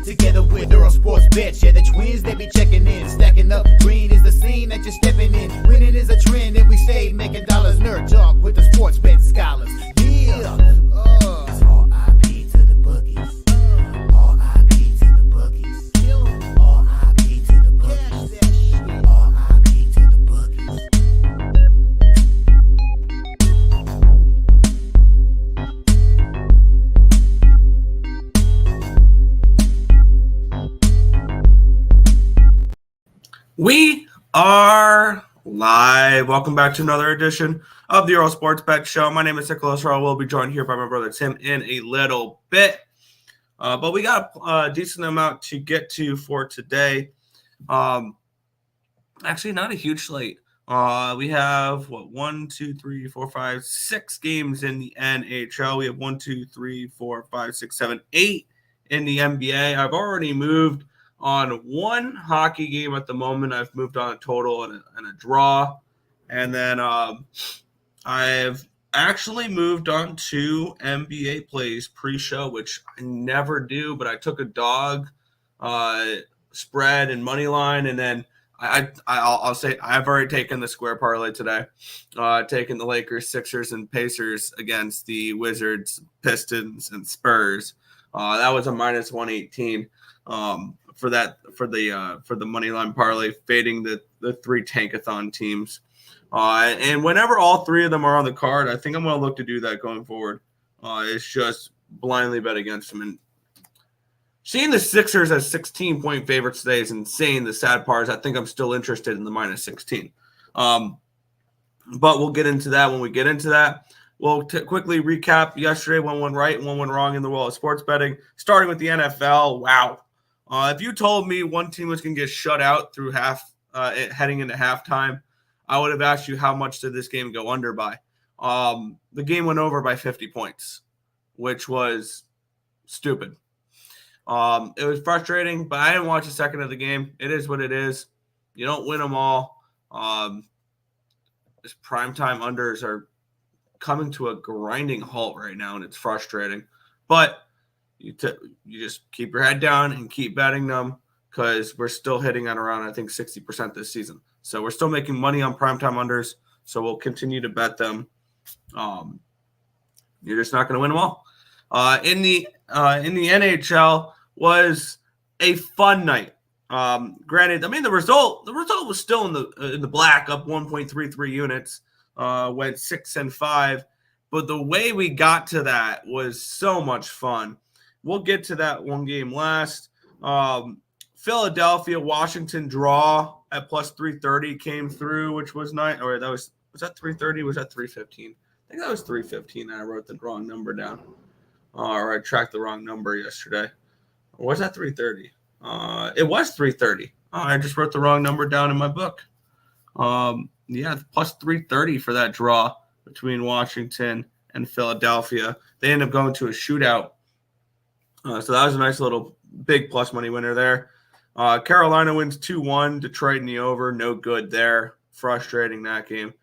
together with Earle Sports Bets. Yeah, the twins, they be checking in. Stacking up, green is the scene that you're stepping in. Winning is a trend, and we stay making dollars. Nerd talk with the sports bet scholars. Yeah, it's R.I.P. to the bookies. R.I.P. to the bookies. R.I.P. to the bookies. R.I.P. to the bookies. We are live. Welcome back to another edition of the Earle Sports Bet Show. My name is Nicholas Earle. We'll be joined here by my brother Tim in a little bit. But we got a decent amount to get to for today. Actually, not a huge slate. We have, 6 games in the NHL. We have 8 in the NBA. I've already moved on one hockey game at the moment. I've moved on a total and a draw. And then I've actually moved on to NBA plays pre-show, which I never do, but I took a dog spread and money line, and then I'll say I've already taken the square parlay today, taking the Lakers, Sixers, and Pacers against the Wizards, Pistons, and Spurs. That was a minus 118. For the money line parlay, fading the 3 tankathon teams. And whenever all 3 of them are on the card, I think I'm going to look to do that going forward. It's just blindly bet against them. And seeing the Sixers as 16-point favorites today is insane. The sad part is I think I'm still interested in the minus 16. But we'll get into that when we get into that. We'll quickly recap yesterday. One went right and one went wrong in the world of sports betting. Starting with the NFL. Wow. If you told me one team was going to get shut out through heading into halftime, I would have asked you how much did this game go under by. The game went over by 50 points, which was stupid. It was frustrating, but I didn't watch a second of the game. It is what it is. You don't win them all. This primetime unders are coming to a grinding halt right now, and it's frustrating. But you just keep your head down and keep betting them because we're still hitting on around, I think, 60% this season. So we're still making money on primetime unders, so we'll continue to bet them. You're just not going to win them all. In the NHL was a fun night. Granted, I mean the result was still in the black, up 1.33 units, went 6-5, but the way we got to that was so much fun. We'll get to that one game last. Philadelphia, Washington draw at plus 330 came through, which was nice. Or was that 330? Was that 315? I think that was 315. I wrote the wrong number down. Or I tracked the wrong number yesterday. Or was that 330? It was 330. I just wrote the wrong number down in my book. Yeah, plus 330 for that draw between Washington and Philadelphia. They ended up going to a shootout. So that was a nice little big plus money winner there. Carolina wins 2-1. Detroit in the over. No good there. Frustrating that game.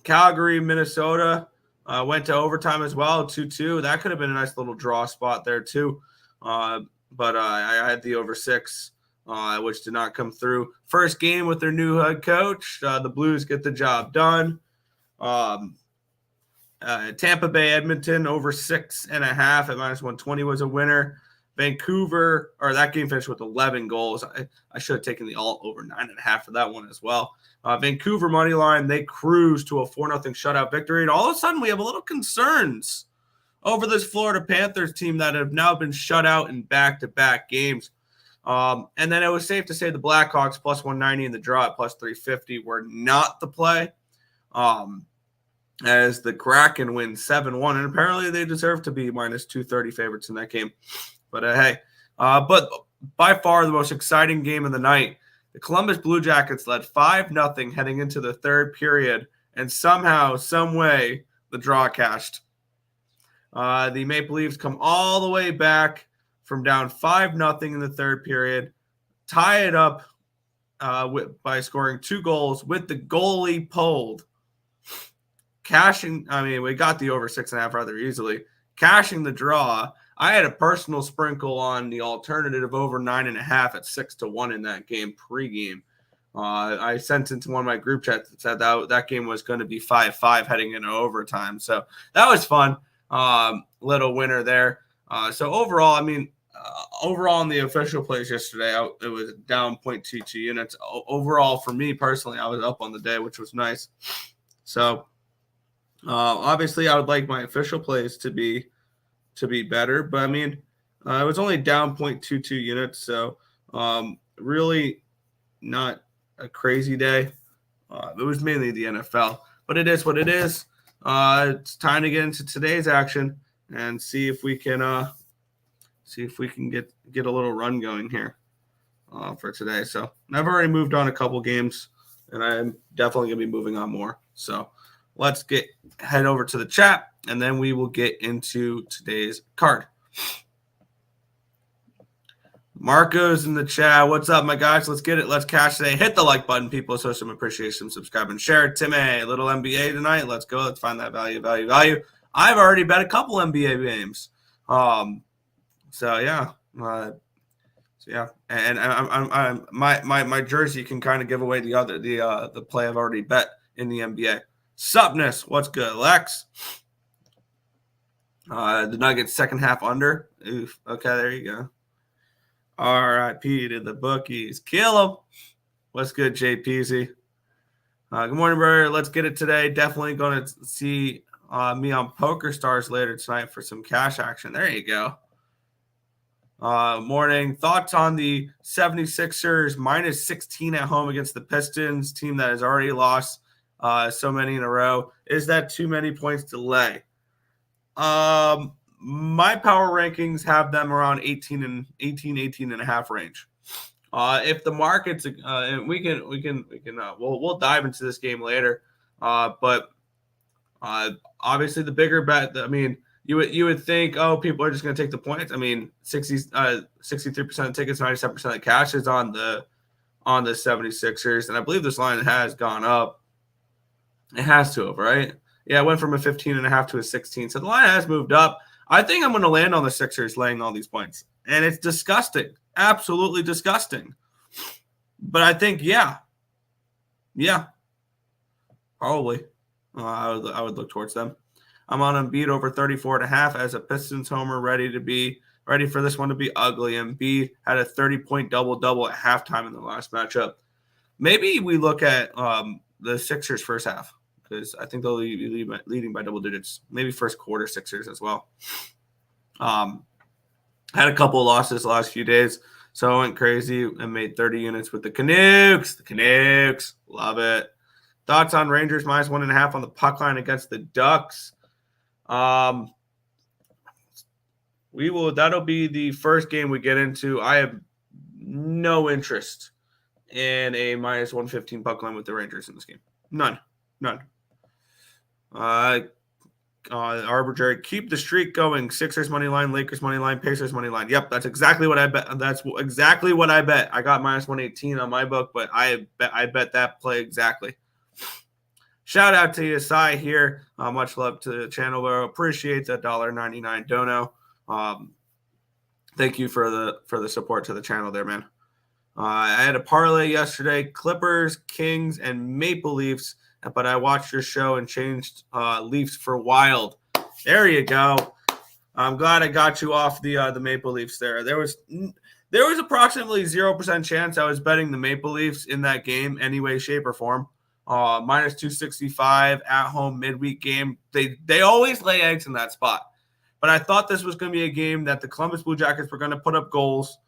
Calgary, Minnesota went to overtime as well, 2-2. That could have been a nice little draw spot there too. But I had the over 6, which did not come through. First game with their new head coach. The Blues get the job done. Tampa Bay, Edmonton over 6.5 at minus 120 was a winner. Vancouver, or that game finished with 11 goals. I should have taken the all over 9.5 for that one as well. Vancouver money line, they cruised to a 4-0 shutout victory. And all of a sudden we have a little concerns over this Florida Panthers team that have now been shut out in back-to-back games. And then it was safe to say the Blackhawks plus 190 and the draw at plus 350 were not the play. As the Kraken win 7-1, and apparently they deserve to be minus 230 favorites in that game. But hey, but by far the most exciting game of the night, the Columbus Blue Jackets led 5-0 heading into the third period, and somehow, some way, the draw cashed. The Maple Leafs come all the way back from down 5-0 in the third period, tie it up by scoring 2 goals with the goalie pulled. Cashing, I mean, we got the over 6.5 rather easily. cashing the draw. I had a personal sprinkle on the alternative over 9.5 at 6-1 in that game pregame. I sent into one of my group chats that said that game was going to be 5-5 heading into overtime. So that was fun. Little winner there. So overall, overall in the official plays yesterday, it was down 0.22 units. Overall, for me personally, I was up on the day, which was nice. So obviously, I would like my official plays to be better, but it was only down 0.22 units, so really not a crazy day. It was mainly the NFL, but it is what it is. It's time to get into today's action and see if we can get a little run going here for today. So I've already moved on a couple games, and I'm definitely gonna be moving on more. So let's head over to the chat, and then we will get into today's card. Marco's in the chat. What's up, my guys? Let's get it. Let's cash today. Hit the like button, people. Show some appreciation. Subscribe and share. Tim A, little NBA tonight. Let's go. Let's find that value. I've already bet a couple NBA games. So yeah. And I'm my jersey can kind of give away the play I've already bet in the NBA. Supness, what's good, Lex? The Nuggets second half under. Oof. Okay, there you go. R.I.P. to the bookies. Kill them. What's good, JPZ? Good morning, brother. Let's get it today. Definitely going to see me on Poker Stars later tonight for some cash action. There you go. Morning. Thoughts on the 76ers minus 16 at home against the Pistons, team that has already lost so many in a row. Is that too many points to lay? My power rankings have them around 18 and a half range. If the markets, and we'll dive into this game later. But obviously the bigger bet, you would think, oh, people are just going to take the points. 63% of tickets, 97% of cash is on the 76ers. And I believe this line has gone up. It has to have, right? Yeah, it went from a 15.5 to a 16. So the line has moved up. I think I'm going to land on the Sixers laying all these points. And it's disgusting. Absolutely disgusting. But I think, yeah, probably. I would look towards them. I'm on Embiid over 34.5 as a Pistons homer, ready for this one to be ugly. Embiid had a 30-point double-double at halftime in the last matchup. Maybe we look at the Sixers first half, because I think they'll be leading by double digits. Maybe first quarter Sixers as well. Had a couple of losses the last few days, so I went crazy and made 30 units with the Canucks. The Canucks, love it. Thoughts on Rangers minus 1.5 on the puck line against the Ducks? That'll be the first game we get into. I have no interest in a minus 115 puck line with the Rangers in this game. None. Arbitrary. Keep the streak going. Sixers money line, Lakers money line, Pacers money line. Yep, that's exactly what I bet. That's exactly what I bet. I got minus 118 on my book, but I bet that play exactly. Shout out to Yasai here. Much love to the channel, bro. Appreciate the $1.99 dono. Thank you for the support to the channel there, man. I had a parlay yesterday: Clippers, Kings, and Maple Leafs. But I watched your show and changed Leafs for Wild. There you go. I'm glad I got you off the Maple Leafs there. There was approximately 0% chance I was betting the Maple Leafs in that game any way, shape, or form. Minus 265 at home midweek game. They always lay eggs in that spot. But I thought this was going to be a game that the Columbus Blue Jackets were going to put up goals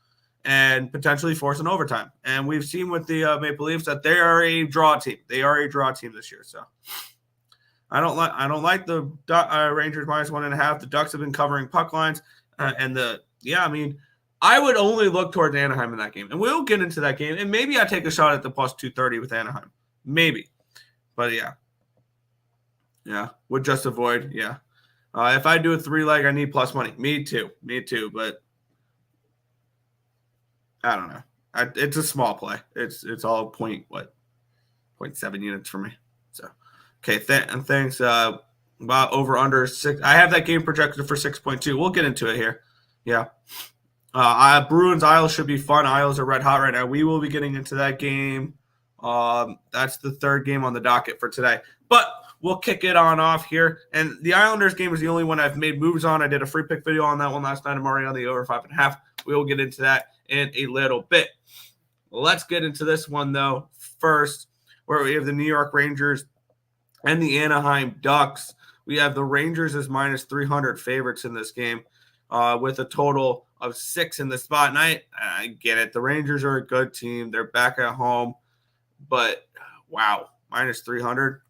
and potentially force an overtime. And we've seen with the Maple Leafs that they are a draw team. They are a draw team this year. So I don't like the Rangers minus 1.5. The Ducks have been covering puck lines. I would only look towards Anaheim in that game. And we'll get into that game. And maybe I take a shot at the plus 230 with Anaheim. Maybe. But yeah. Yeah. Would just avoid. Yeah. If I do a 3-leg, I need plus money. Me too. But I don't know. It's a small play. It's all 0.7 units for me. So, okay. Thanks, About over under 6. I have that game projected for 6.2. We'll get into it here. Yeah. Bruins Isles should be fun. Isles are red hot right now. We will be getting into that game. That's the third game on the docket for today. But we'll kick it on off here. And the Islanders game is the only one I've made moves on. I did a free pick video on that one last night. I'm already on the over 5.5. We will get into that in a little bit. Let's get into this one, though, first, where we have the New York Rangers and the Anaheim Ducks. We have the Rangers as minus 300 favorites in this game with a total of 6 in the spot. And I get it. The Rangers are a good team. They're back at home. But, wow, minus 300.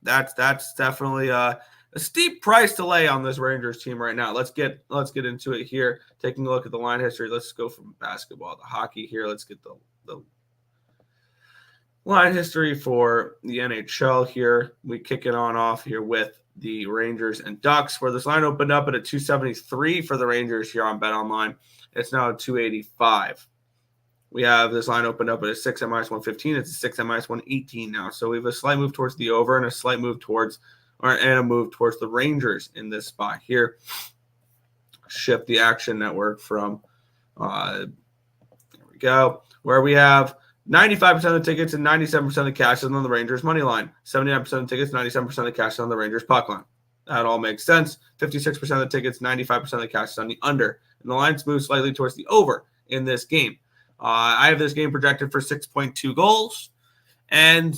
That's definitely a steep price to lay on this Rangers team right now. Let's get into it here. Taking a look at the line history. Let's go from basketball to hockey here. Let's get the line history for the NHL here. We kick it on off here with the Rangers and Ducks, where this line opened up at a 273 for the Rangers here on BetOnline. It's now a 285. We have this line opened up at a 6 at minus 115. It's a 6 at minus 118 now. So we have a slight move towards the over and a slight move towards the Rangers in this spot here. Shift the Action Network from there we go, where we have 95% of the tickets and 97% of the cash is on the Rangers money line. 79% of the tickets, 97% of the cash is on the Rangers puck line. That all makes sense. 56% of the tickets, 95% of the cash is on the under. And the lines move slightly towards the over in this game. I have this game projected for 6.2 goals. And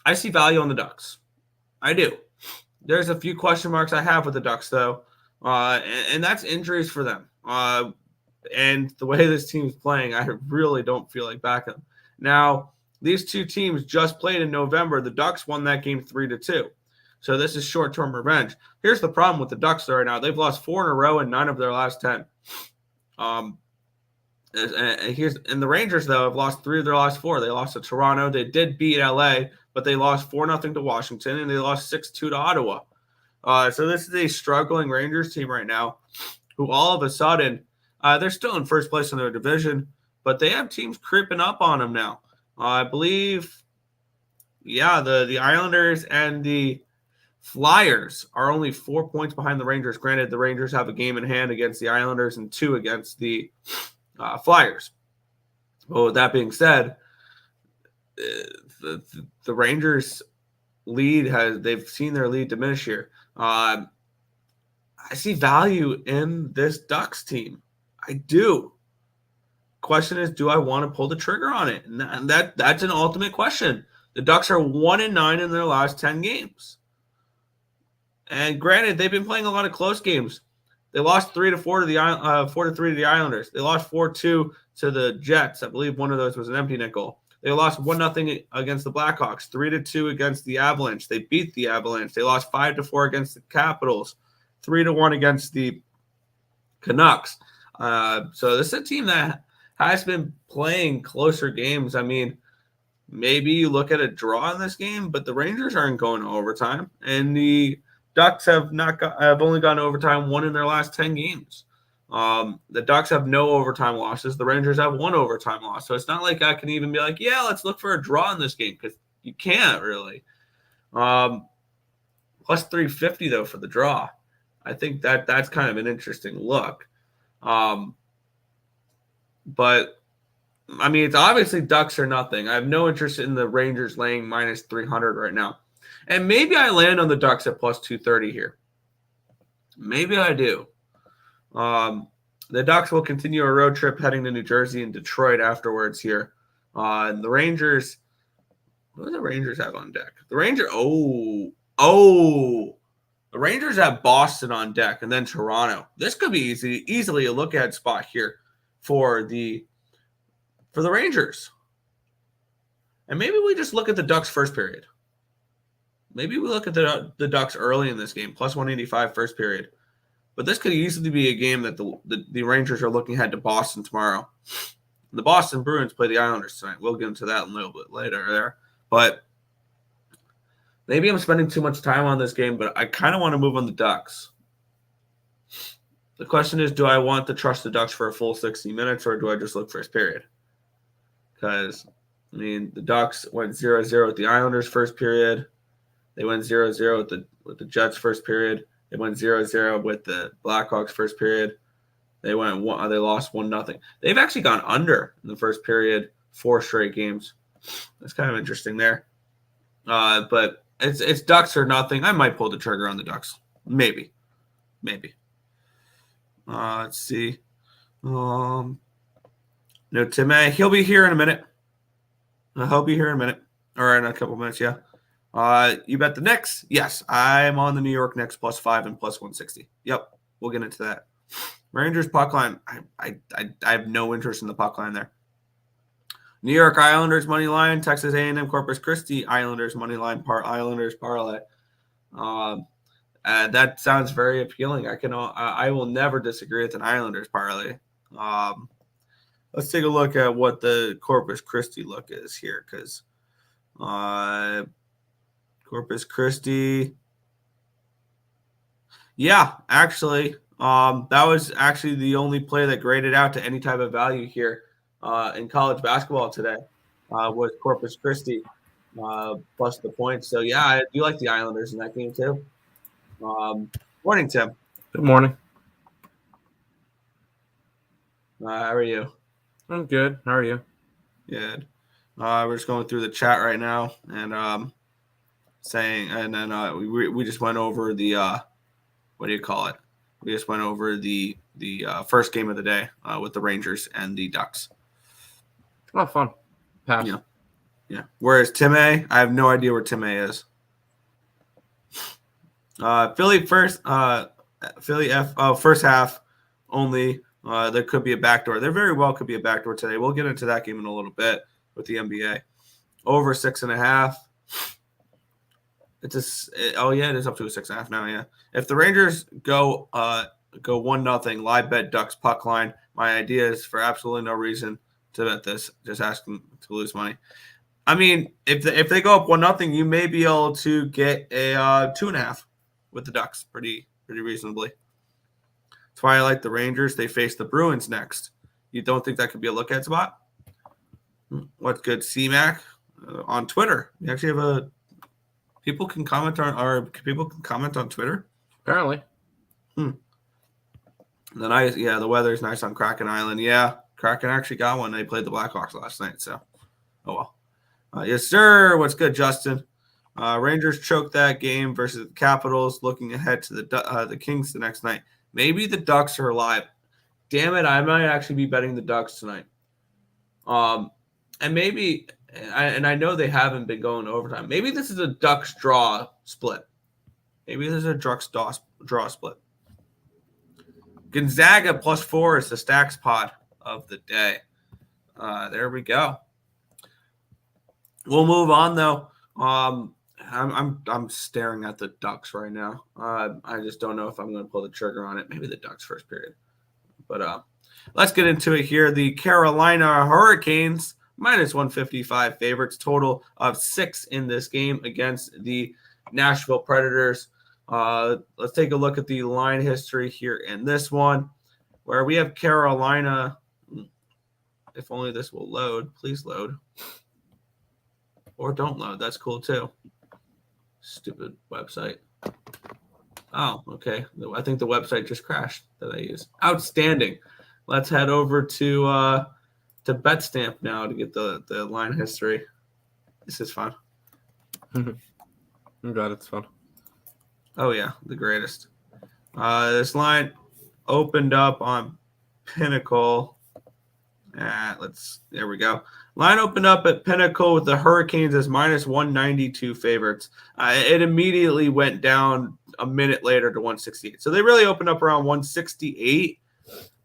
I see value on the Ducks. I do. There's a few question marks I have with the Ducks, though. And that's injuries for them. And the way this team's playing, I really don't feel like backing them. Now, these two teams just played in November. The Ducks won that game 3-2. So this is short-term revenge. Here's the problem with the Ducks right now. They've lost 4 in a row and 9 of their last 10. And the Rangers, though, have lost 3 of their last 4. They lost to Toronto. They did beat LA, but they lost 4-0 to Washington, and they lost 6-2 to Ottawa. So this is a struggling Rangers team right now, who all of a sudden, they're still in first place in their division, but they have teams creeping up on them now. I believe, the Islanders and the Flyers are only 4 points behind the Rangers. Granted, the Rangers have a game in hand against the Islanders and 2 against the Flyers. Well, with that being said, the Rangers lead they've seen their lead diminish here. I see value in this Ducks team. I do. Question is, do I want to pull the trigger on it? And that's an ultimate question. The Ducks are 1-9 in their last 10 games. And granted, they've been playing a lot of close games. They lost 3-4 to the 4-3 to the Islanders. They lost 4-2 to the Jets. I believe one of those was an empty net goal. They lost 1-0 against the Blackhawks, 3-2 against the Avalanche. They beat the Avalanche. They lost 5-4 against the Capitals, 3-1 against the Canucks. So this is a team that has been playing closer games. I mean, maybe you look at a draw in this game, but the Rangers aren't going to overtime, and the Ducks have only gone to overtime 1 in their last 10 games. The Ducks have no overtime losses. The Rangers have 1 overtime loss. So it's not like I can even be like, yeah, let's look for a draw in this game, because you can't really. Plus 350 though for the draw. I think that's kind of an interesting look. But I mean, it's obviously Ducks or nothing. I have no interest in the Rangers laying minus 300 right now. And maybe I land on the Ducks at plus 230 here. Maybe I do. The Ducks will continue a road trip heading to New Jersey and Detroit afterwards here. And the Rangers, what do the Rangers have on deck? The Rangers have Boston on deck and then Toronto. This could be easily a look-ahead spot here for the Rangers. And maybe we just look at the Ducks first period. Maybe we look at the Ducks early in this game, plus 185 first period. But this could easily be a game that the Rangers are looking ahead to Boston tomorrow. The Boston Bruins play the Islanders tonight. We'll get into that a little bit later there. But maybe I'm spending too much time on this game, but I kind of want to move on the Ducks. The question is, do I want to trust the Ducks for a full 60 minutes, or do I just look first period? Because, I mean, the Ducks went 0-0 with the Islanders first period. They went 0-0 with the Jets first period. They went 0-0 with the Blackhawks first period. They lost 1-0. They've actually gone under in the first period 4 straight games. That's kind of interesting there. But it's Ducks or nothing. I might pull the trigger on the Ducks. Maybe. Let's see. No, Tim A. He'll be here in a minute. He'll be here in a minute. Or in a couple minutes, yeah. You bet the Knicks? Yes, I'm on the New York Knicks +5 and +160. Yep, we'll get into that. Rangers puck line. I have no interest in the puck line there. New York Islanders money line, Texas A&M Corpus Christi Islanders money line, Islanders parlay. That sounds very appealing. I will never disagree with an Islanders parlay. Let's take a look at what the Corpus Christi look is here, because Corpus Christi. Yeah, actually, that was actually the only play that graded out to any type of value here in college basketball today was Corpus Christi plus the points. So, yeah, I do like the Islanders in that game too. Morning, Tim. Good morning. How are you? I'm good. How are you? Good. We're just going through the chat right now and saying, and then we just went over the what do you call it? We just went over the first game of the day with the Rangers and the Ducks. Oh, fun. Pass. Yeah. Whereas Tim A, I have no idea where Tim A is. Philly first. Philly first half only. There could be a backdoor. There very well could be a backdoor today. We'll get into that game in a little bit with the NBA. Over 6.5. It is up to a 6.5 now. Yeah. If the Rangers go 1-0, live bet Ducks puck line. My idea is for absolutely no reason to bet this. Just ask them to lose money. I mean, if they go up 1-0, you may be able to get a 2.5 with the Ducks pretty reasonably. That's why I like the Rangers. They face the Bruins next. You don't think that could be a look at spot? What's good, C-Mac? On Twitter. We actually have people can comment on Twitter. Apparently. The weather's nice on Kraken Island. Yeah, Kraken actually got one. They played the Blackhawks last night, so oh well. Yes, sir. What's good, Justin? Rangers choked that game versus the Capitals. Looking ahead to the Kings the next night. Maybe the Ducks are alive. Damn it, I might actually be betting the Ducks tonight. And maybe, and I know they haven't been going to overtime. Maybe this is a Ducks draw split. Maybe this is a Ducks draw split. Gonzaga +4 is the stacks pod of the day. There we go. We'll move on though. I'm staring at the Ducks right now. I just don't know if I'm going to pull the trigger on it. Maybe the Ducks first period. But let's get into it here. The Carolina Hurricanes -155 favorites, total of 6 in this game against the Nashville Predators. Let's take a look at the line history here in this one, where we have Carolina. If only this will load. Please load. Or don't load. That's cool too. Stupid website. Oh, okay. I think the website just crashed that I used. Outstanding. Let's head over to BetStamp now to get the line history. This is fun. I'm glad it's fun. Oh yeah, the greatest. This line opened up on Pinnacle. There we go. Line opened up at Pinnacle with the Hurricanes as -192 favorites. It immediately went down a minute later to 168. So they really opened up around 168,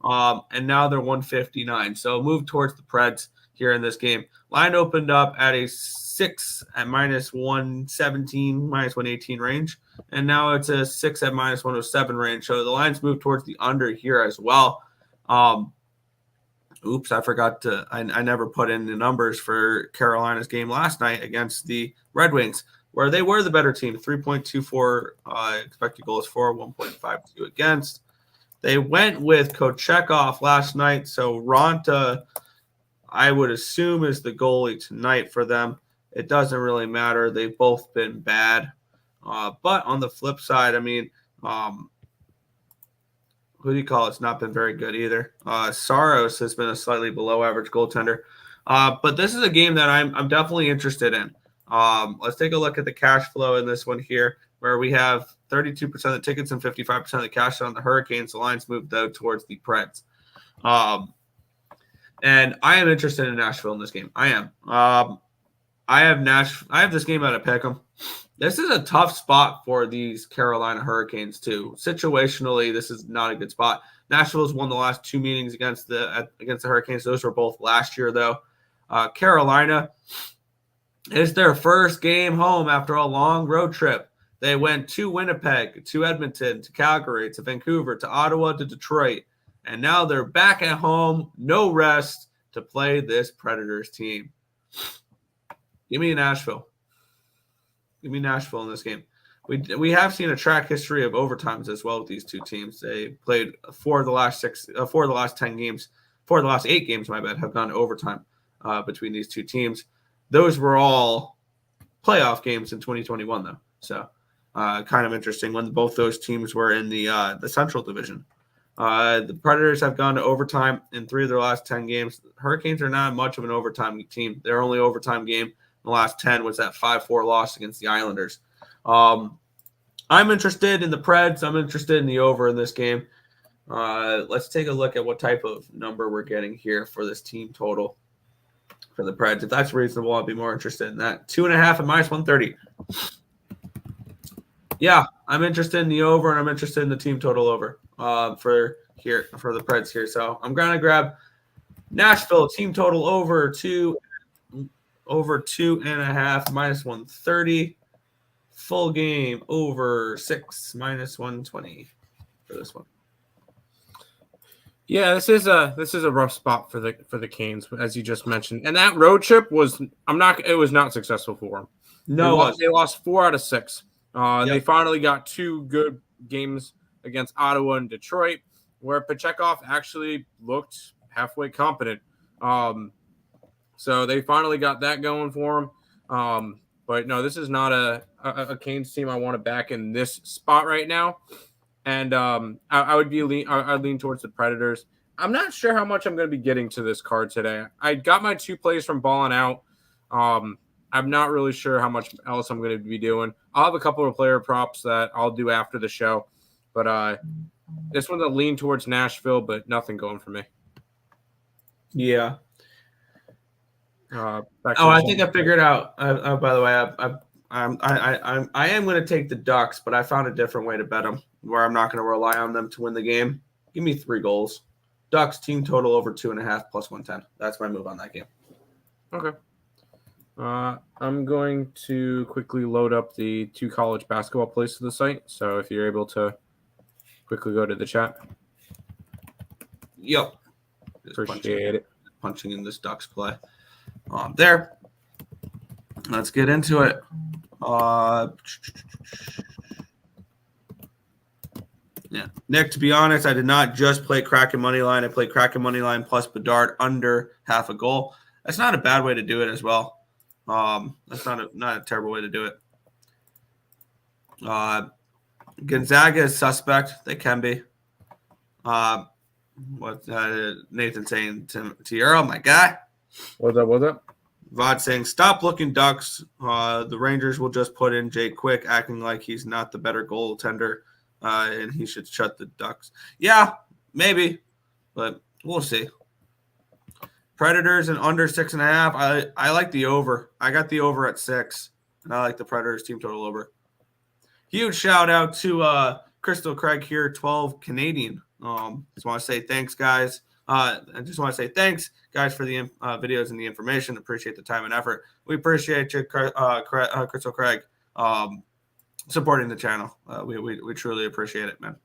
and now they're 159. So move towards the Preds here in this game. Line opened up at a 6 at -117, -118 range, and now it's a 6 at -107 range. So the lines move towards the under here as well. Oops, I forgot to. I never put in the numbers for Carolina's game last night against the Red Wings, where they were the better team. 3.24 expected goals for, 1.52 against. They went with Kochekov last night, so Ronta, I would assume, is the goalie tonight for them. It doesn't really matter. They've both been bad. But on the flip side, I mean, who do you call it? It's not been very good either. Saros has been a slightly below average goaltender. But this is a game that I'm definitely interested in. Let's take a look at the cash flow in this one here, where we have 32% of the tickets and 55% of the cash on the Hurricanes. The lines moved, though, towards the Preds. And I am interested in Nashville in this game. I am. I have this game at a pick'em. This is a tough spot for these Carolina Hurricanes too. Situationally, this is not a good spot. Nashville's won the last 2 meetings against the Hurricanes. Those were both last year, though. Carolina is their first game home after a long road trip. They went to Winnipeg, to Edmonton, to Calgary, to Vancouver, to Ottawa, to Detroit, and now they're back at home, no rest, to play this Predators team. Give me Nashville. Give me Nashville in this game. We have seen a track history of overtimes as well with these two teams. They played 4 of the last 8 games, my bad, have gone to overtime between these two teams. Those were all playoff games in 2021, though. So kind of interesting when both those teams were in the Central Division. The Predators have gone to overtime in 3 of their last 10 games. Hurricanes are not much of an overtime team. Their only overtime game in the last 10 was that 5-4 loss against the Islanders. I'm interested in the Preds. I'm interested in the over in this game. Let's take a look at what type of number we're getting here for this team total for the Preds. If that's reasonable, I'd be more interested in that. 2.5 and -130. Yeah, I'm interested in the over, and I'm interested in the team total over for the Preds here. So I'm gonna grab Nashville team total over 2.5 -130. Full game over 6 -120 for this one. Yeah, this is a rough spot for the Canes, as you just mentioned. And that road trip was not successful for them. No, they lost 4 out of 6. Yep. They finally got 2 good games against Ottawa and Detroit, where Pachekov actually looked halfway competent. So they finally got that going for them. But no, this is not a Canes team I want to back in this spot right now. And I'd lean towards the Predators. I'm not sure how much I'm going to be getting to this card today. I got my 2 plays from balling out. I'm not really sure how much else I'm going to be doing. I'll have a couple of player props that I'll do after the show. But this one's a lean towards Nashville, but nothing going for me. Yeah. I think I figured out. By the way, I am going to take the Ducks, but I found a different way to bet them, where I'm not going to rely on them to win the game. Give me 3 goals. Ducks team total over 2.5 +110. That's my move on that game. Okay. I'm going to quickly load up the 2 college basketball plays to the site. So if you're able to quickly go to the chat. Yep. Appreciate it. Punching in this Ducks play. There. Let's get into it. Yeah, Nick, to be honest, I did not just play Kraken money line. I played Kraken money line plus Bedard under half a goal. That's not a bad way to do it as well. That's not a terrible way to do it. Gonzaga is suspect. They can be. What's Nathan saying to Earle, my guy? What's up? Vod saying, stop looking Ducks. The Rangers will just put in Jay Quick, acting like he's not the better goaltender, and he should shut the Ducks. Yeah, maybe, but we'll see. Predators and under 6.5. I like the over. I got the over at 6, and I like the Predators team total over. Huge shout out to Crystal Craig here, 12 Canadian. Just want to say thanks, guys. I just want to say thanks, guys, for the videos and the information. Appreciate the time and effort. We appreciate you, Crystal Craig, supporting the channel. We truly appreciate it, man.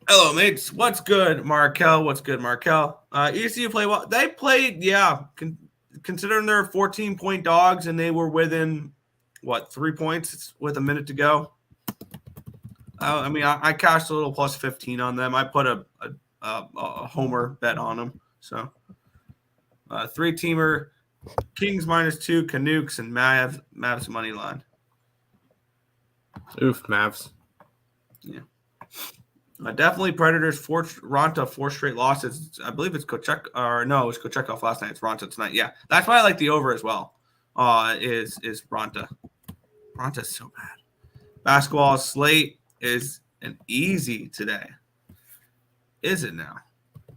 Hello, mates. What's good, Markel? What's good, Markel? ECU play well. They played, considering they're 14-point dogs, and they were within, 3 points with a minute to go. I cashed a little plus 15 on them. I put a homer bet on them. So 3-teamer, Kings -2, Canucks, and Mavs money line. Oof, Mavs. Yeah. Definitely Predators. Ronta 4 straight losses. I believe it's Kochek, or no, it was Kochekov last night. It's Ronta tonight. Yeah, that's why I like the over as well. Is Ronta. Ronta's so bad. Basketball slate is an easy today. Is it now?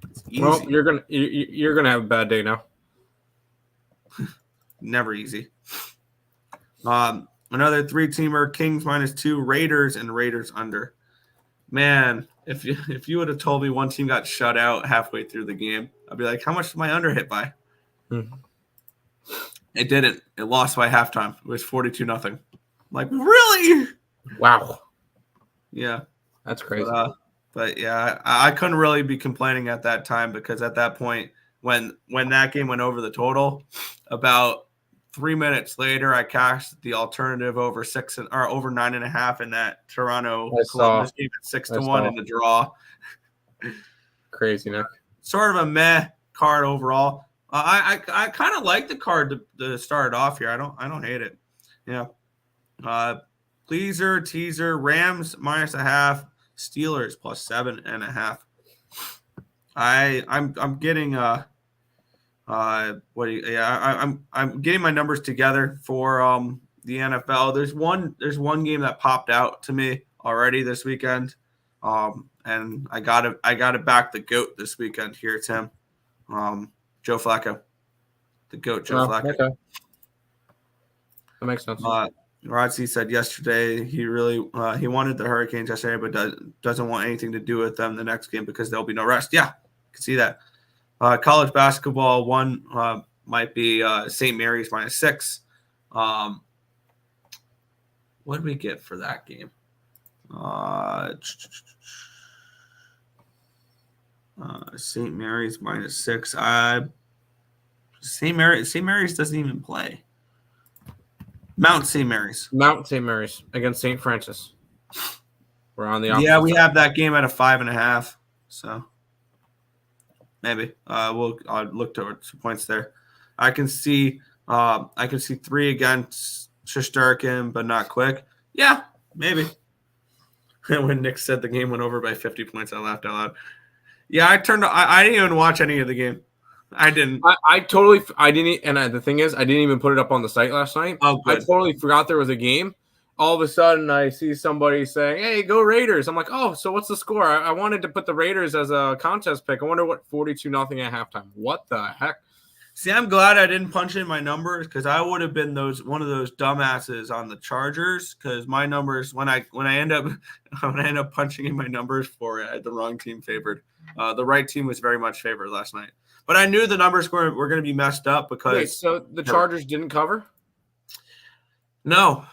It's easy. Well, you're gonna have a bad day now. Never easy. Another 3-teamer: Kings -2, Raiders and Raiders under. Man, if you would have told me one team got shut out halfway through the game, I'd be like, how much did my under hit by? It didn't. It lost by halftime. It was 42-0. Like, really? Wow. Yeah. That's crazy. But yeah, I couldn't really be complaining at that time because at that point, when that game went over the total, about 3 minutes later, I cashed the alternative over 9.5 in that Toronto Columbus game at 6-1 in the draw. Crazy, Nick. Sort of a meh card overall. I kind of like the card to start it off here. I don't hate it. Yeah. Pleaser, teaser, Rams -0.5, Steelers +7.5. I'm getting I'm getting my numbers together for the NFL. There's one game that popped out to me already this weekend. And I gotta back the GOAT this weekend here, Tim. Joe Flacco. The GOAT, Joe Flacco. Okay. That makes sense. Rodsey said yesterday he really he wanted the Hurricanes yesterday, but doesn't want anything to do with them the next game because there'll be no rest. Yeah, I can see that. College basketball one might be St. Mary's -6. What did we get for that game? St. Mary's -6. St. Mary's doesn't even play. Mount St. Mary's against St. Francis. We're on the opposite side. We have that game at a 5.5. So maybe I'll look towards points there. I can see 3 against Shesterkin, but not quick. Yeah, maybe. When Nick said the game went over by 50 points, I laughed out loud. Yeah, I didn't even watch any of the game. I didn't. I didn't. And the thing is, I didn't even put it up on the site last night. Oh, good. I totally forgot there was a game. All of a sudden, I see somebody saying, "Hey, go Raiders!" I'm like, "Oh, so what's the score?" I wanted to put the Raiders as a contest pick. I wonder what 42-0 at halftime. What the heck? See, I'm glad I didn't punch in my numbers because I would have been one of those dumbasses on the Chargers. Because my numbers, when I end up punching in my numbers for it, I had the wrong team favored. The right team was very much favored last night. But I knew the numbers were going to be messed up because. Wait, so the Chargers didn't cover? No.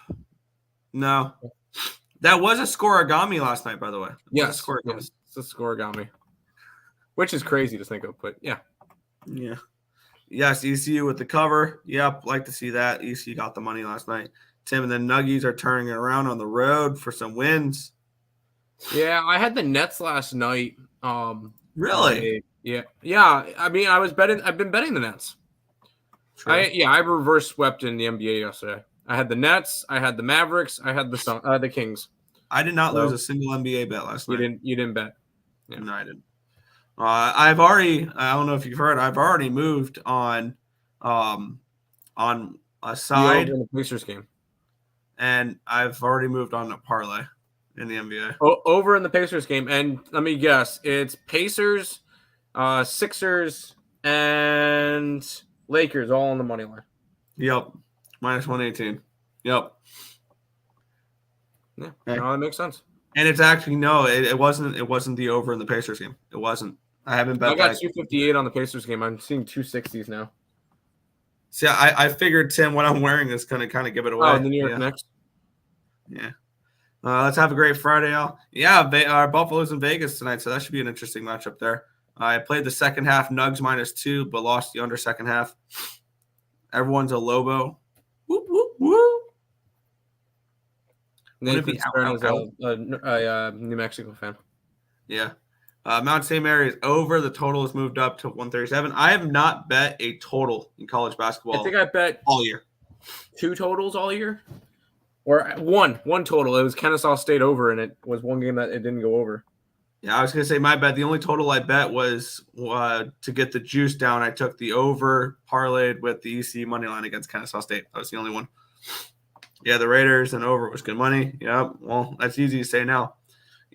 That was a scoregami last night, by the way. Yes, it's a scoregami. Which is crazy to think of, but yeah. Yeah. Yes, ECU with the cover. Yep, like to see that. ECU got the money last night. Tim and the Nuggies are turning it around on the road for some wins. Yeah, I had the Nets last night. Really? Yeah. I mean, I've been betting the Nets. True. I reverse swept in the NBA yesterday. I had the Nets, I had the Mavericks, I had the Kings. I did not lose a single NBA bet last night. You didn't bet. Yeah. No, I didn't. I don't know if you've heard, I've already moved on a side in the Pacers game. And I've already moved on to parlay in the NBA. Over in the Pacers game. And let me guess, it's Pacers, Sixers, and Lakers all on the money line. Yep. -118. Yep. Yeah, no, that makes sense. And it's actually it wasn't the over in the Pacers game. It wasn't. I haven't bet. I got 258 on the Pacers game. I'm seeing 260s now. See, I figured, Tim, what I'm wearing is going to kind of give it away. Oh, the New York Knicks. Yeah. Let's have a great Friday, y'all. Yeah, our Buffalo's in Vegas tonight, so that should be an interesting matchup there. I played the second half, Nugs -2, but lost the under second half. Everyone's a Lobo. Whoop, whoop, whoop. Nathan Stern is a New Mexico fan. Yeah. Mount St. Mary's over. The total has moved up to 137. I have not bet a total in college basketball. I think I bet all year. 2 totals all year. Or one total. It was Kennesaw State over, and it was one game that it didn't go over. Yeah, I was going to say my bet. The only total I bet was to get the juice down. I took the over, parlayed with the EC money line against Kennesaw State. That was the only one. Yeah, the Raiders and over was good money. Yeah, well, that's easy to say now.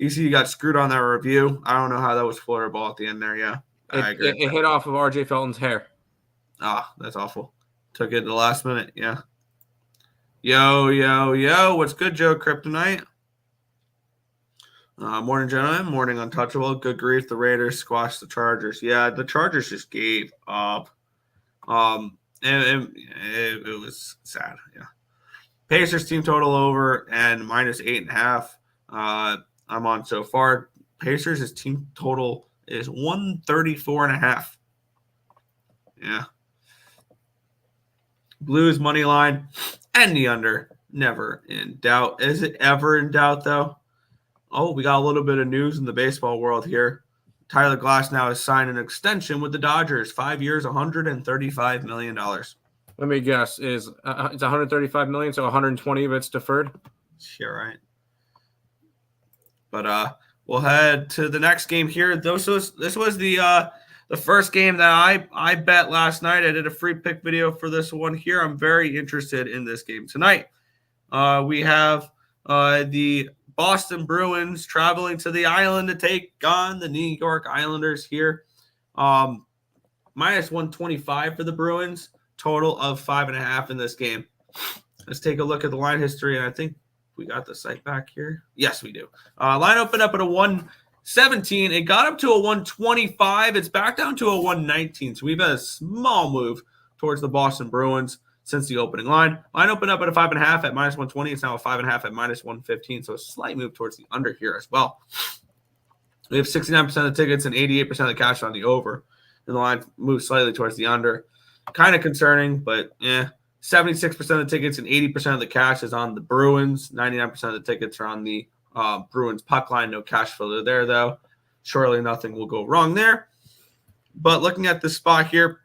EC got screwed on that review. I don't know how that was Florida ball at the end there. Yeah, I agree. It hit off of RJ Felton's hair. That's awful. Took it at the last minute. Yeah. Yo. What's good, Joe Kryptonite? Morning, gentlemen. Morning, Untouchable. Good grief. The Raiders squashed the Chargers. Yeah, the Chargers just gave up. And it was sad. Yeah. Pacers team total over and minus 8.5. I'm on so far. Pacers' team total is 134.5. Yeah. Blues money line and the under. Never in doubt. Is it ever in doubt, though? Oh, we got a little bit of news in the baseball world here. Tyler Glasnow has signed an extension with the Dodgers. 5 years, $135 million. Let me guess. It's $135 million, so 120 of it's deferred? Yeah, right. But we'll head to the next game here. This was the first game that I bet last night. I did a free pick video for this one here. I'm very interested in this game tonight. We have the Boston Bruins traveling to the island to take on the New York Islanders here. Minus 125 for the Bruins. Total of 5.5 in this game. Let's take a look at the line history, and I think we got the site back here. Yes, we do. Line opened up at a 117. It got up to a 125. It's back down to a 119. So we've had a small move towards the Boston Bruins since the opening line. Line opened up at a 5.5 at minus 120. It's now a 5.5 at minus 115. So a slight move towards the under here as well. We have 69% of the tickets and 88% of the cash on the over. And the line moves slightly towards the under. Kind of concerning, but 76% of the tickets and 80% of the cash is on the Bruins. 99% of the tickets are on the Bruins puck line. No cash flow there, though. Surely nothing will go wrong there. But looking at this spot here,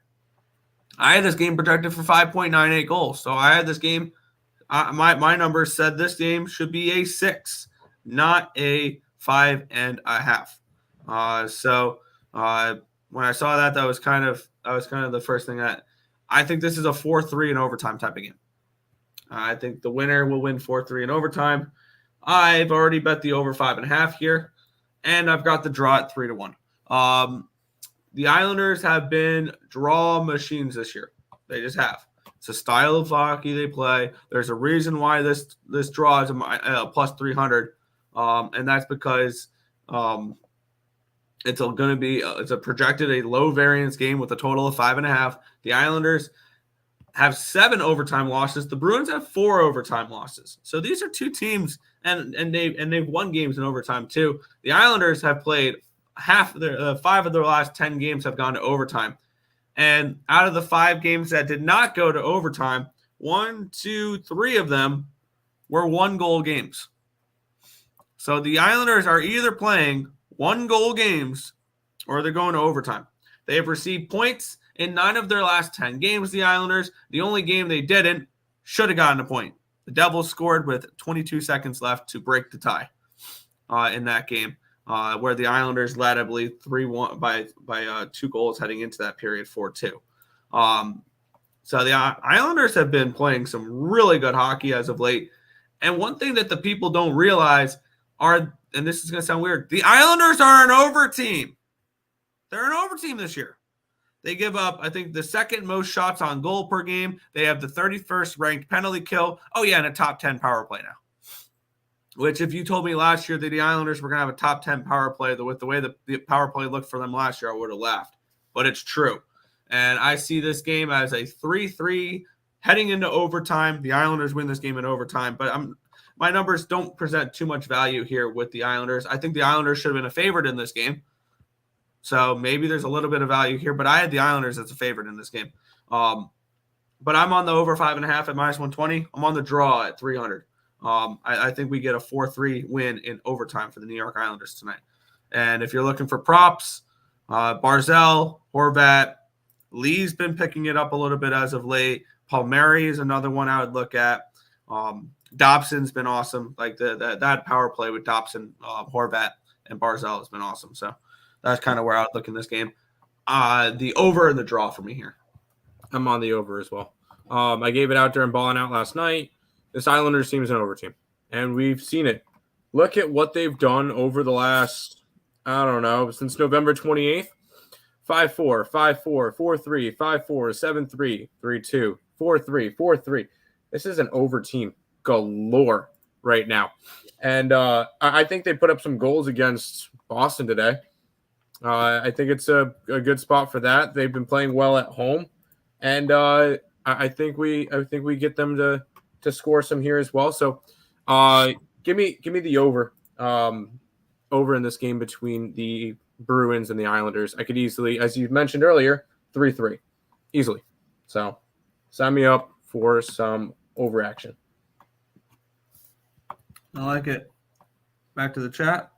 I had this game projected for 5.98 goals. So I had this game. My numbers said this game should be a 6, not a 5.5. So when I saw that, that was kind of the first thing that I think this is a 4-3 in overtime type of game. I think the winner will win 4-3 in overtime. I've already bet the over 5.5 here, and I've got the draw at 3-1. The Islanders have been draw machines this year. They just have. It's a style of hockey they play. There's a reason why this draw is a plus 300, and that's because it's a projected a low variance game with a total of 5.5. The Islanders have 7 overtime losses. The Bruins have 4 overtime losses. So these are two teams, and they've won games in overtime too. The Islanders have played half of their 5 of their last 10 games have gone to overtime, and out of the 5 games that did not go to overtime, 1, 2, 3 of them were 1-goal games. So the Islanders are either playing 1-goal games or they're going to overtime. They have received points in 9 of their last 10 games, the Islanders. The only game they didn't should have gotten a point. The Devils scored with 22 seconds left to break the tie in that game, where the Islanders led, I believe, 3-1 by 2 goals heading into that period, 4-2. So the Islanders have been playing some really good hockey as of late. And one thing that the people don't realize are, and this is going to sound weird, the Islanders are an over team. They're an over team this year. They give up, I think, the second most shots on goal per game. They have the 31st ranked penalty kill. Oh, yeah, and a top 10 power play now. Which, if you told me last year that the Islanders were going to have a top 10 power play, with the way the power play looked for them last year, I would have laughed. But it's true. And I see this game as a 3-3 heading into overtime. The Islanders win this game in overtime. But my numbers don't present too much value here with the Islanders. I think the Islanders should have been a favorite in this game. So maybe there's a little bit of value here. But I had the Islanders as a favorite in this game. But I'm on the over 5.5 at minus 120. I'm on the draw at 300. I think we get a 4-3 win in overtime for the New York Islanders tonight. And if you're looking for props, Barzell, Horvat, Lee's been picking it up a little bit as of late. Palmieri is another one I would look at. Dobson's been awesome. Like that power play with Dobson, Horvat, and Barzal has been awesome. So that's kind of where I would look in this game. The over and the draw for me here. I'm on the over as well. I gave it out during balling out last night. This Islanders team is an over team, and we've seen it. Look at what they've done over the last, I don't know, since November 28th. 5-4, 5-4, 4-3, 5-4, 7-3, 3-2, 4-3, 4-3. This is an over team galore right now. And I think they put up some goals against Boston today. I think it's a good spot for that. They've been playing well at home. And I think we get them to score some here as well. So give me the over in this game between the Bruins and the Islanders. I could easily, as you mentioned earlier, 3-3 easily. So sign me up for some overaction. I like it. Back to the chat.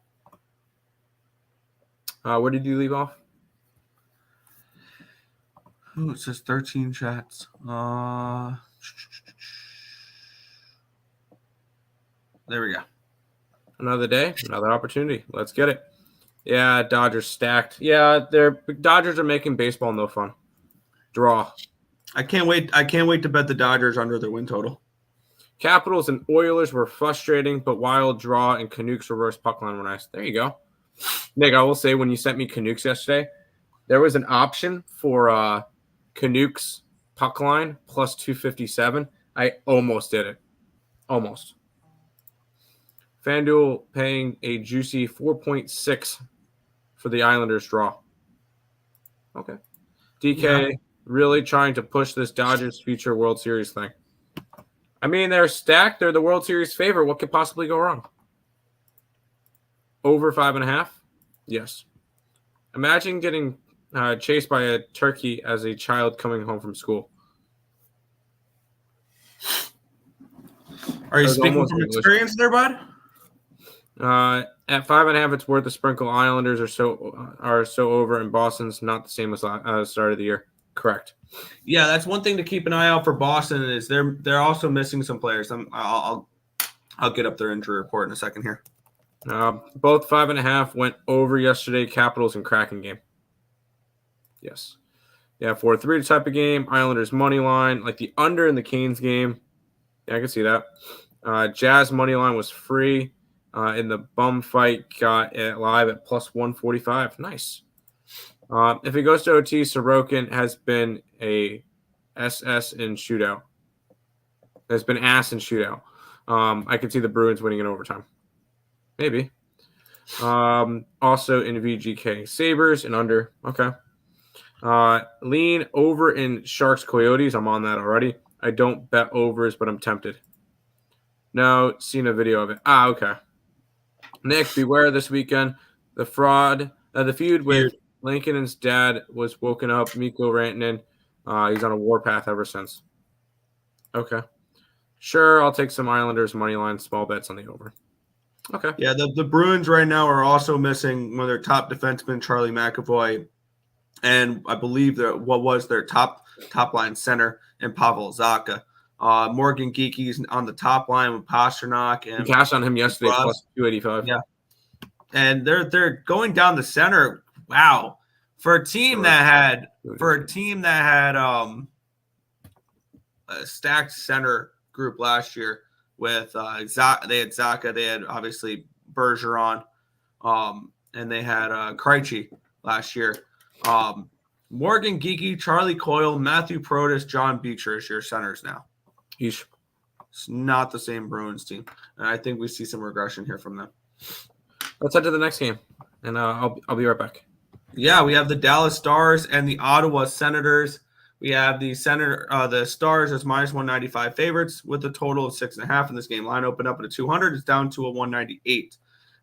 Where did you leave off? Oh, it says 13 chats. There we go. Another day, another opportunity. Let's get it. Yeah, Dodgers stacked. Yeah, Dodgers are making baseball no fun. Draw. I can't wait to bet the Dodgers under their win total. Capitals and Oilers were frustrating, but wild draw and Canucks reverse puck line were nice. There you go. Nick, I will say when you sent me Canucks yesterday, there was an option for Canucks puck line plus 257. I almost did it. Almost. FanDuel paying a juicy 4.6 for the Islanders draw. Okay. DK really trying to push this Dodgers future World Series thing. I mean, they're stacked. They're the World Series favorite. What could possibly go wrong? Over 5.5? Yes. Imagine getting chased by a turkey as a child coming home from school. Are you speaking from experience there, bud? At 5.5, it's worth a sprinkle. Islanders are so over, and Boston's not the same as start of the year. Correct. Yeah, that's one thing to keep an eye out for Boston is they're also missing some players. I'll get up their injury report in a second here. Both 5.5 went over yesterday. Capitals and Kraken game. Yes. Yeah, 4-3 type of game. Islanders money line, like the under in the Canes game. Yeah, I can see that. Jazz money line was free. In the bum fight, got it live at plus 145. Nice. If it goes to OT, Sorokin has been a SS in shootout. Has been ass in shootout. I could see the Bruins winning in overtime. Maybe. Also in VGK. Sabres and under. Okay. Lean over in Sharks Coyotes. I'm on that already. I don't bet overs, but I'm tempted. No, seen a video of it. Okay. Nick, beware this weekend. The feud with Lincoln and his dad was woken up. Mikko Rantanen. He's on a warpath ever since. Okay. Sure, I'll take some Islanders money line, small bets on the over. Okay. Yeah, the Bruins right now are also missing one of their top defensemen, Charlie McAvoy, and I believe what was their top line center in Pavel Zacha. Morgan Geeky's on the top line with Pasternak and you cashed on him yesterday plus 285. Yeah, and they're going down the center. Wow, for a team that had a stacked center group last year with they had Zacha, they had obviously Bergeron, and they had Krejci last year. Morgan Geeky, Charlie Coyle, Matthew Protas, John Beecher is your centers now. Yeesh. It's not the same Bruins team, and I think we see some regression here from them. Let's head to the next game, and I'll be right back. Yeah, we have the Dallas Stars and the Ottawa Senators. We have the Stars as minus 195 favorites with a total of 6.5 in this game. Line opened up at a 200. It's down to a 198.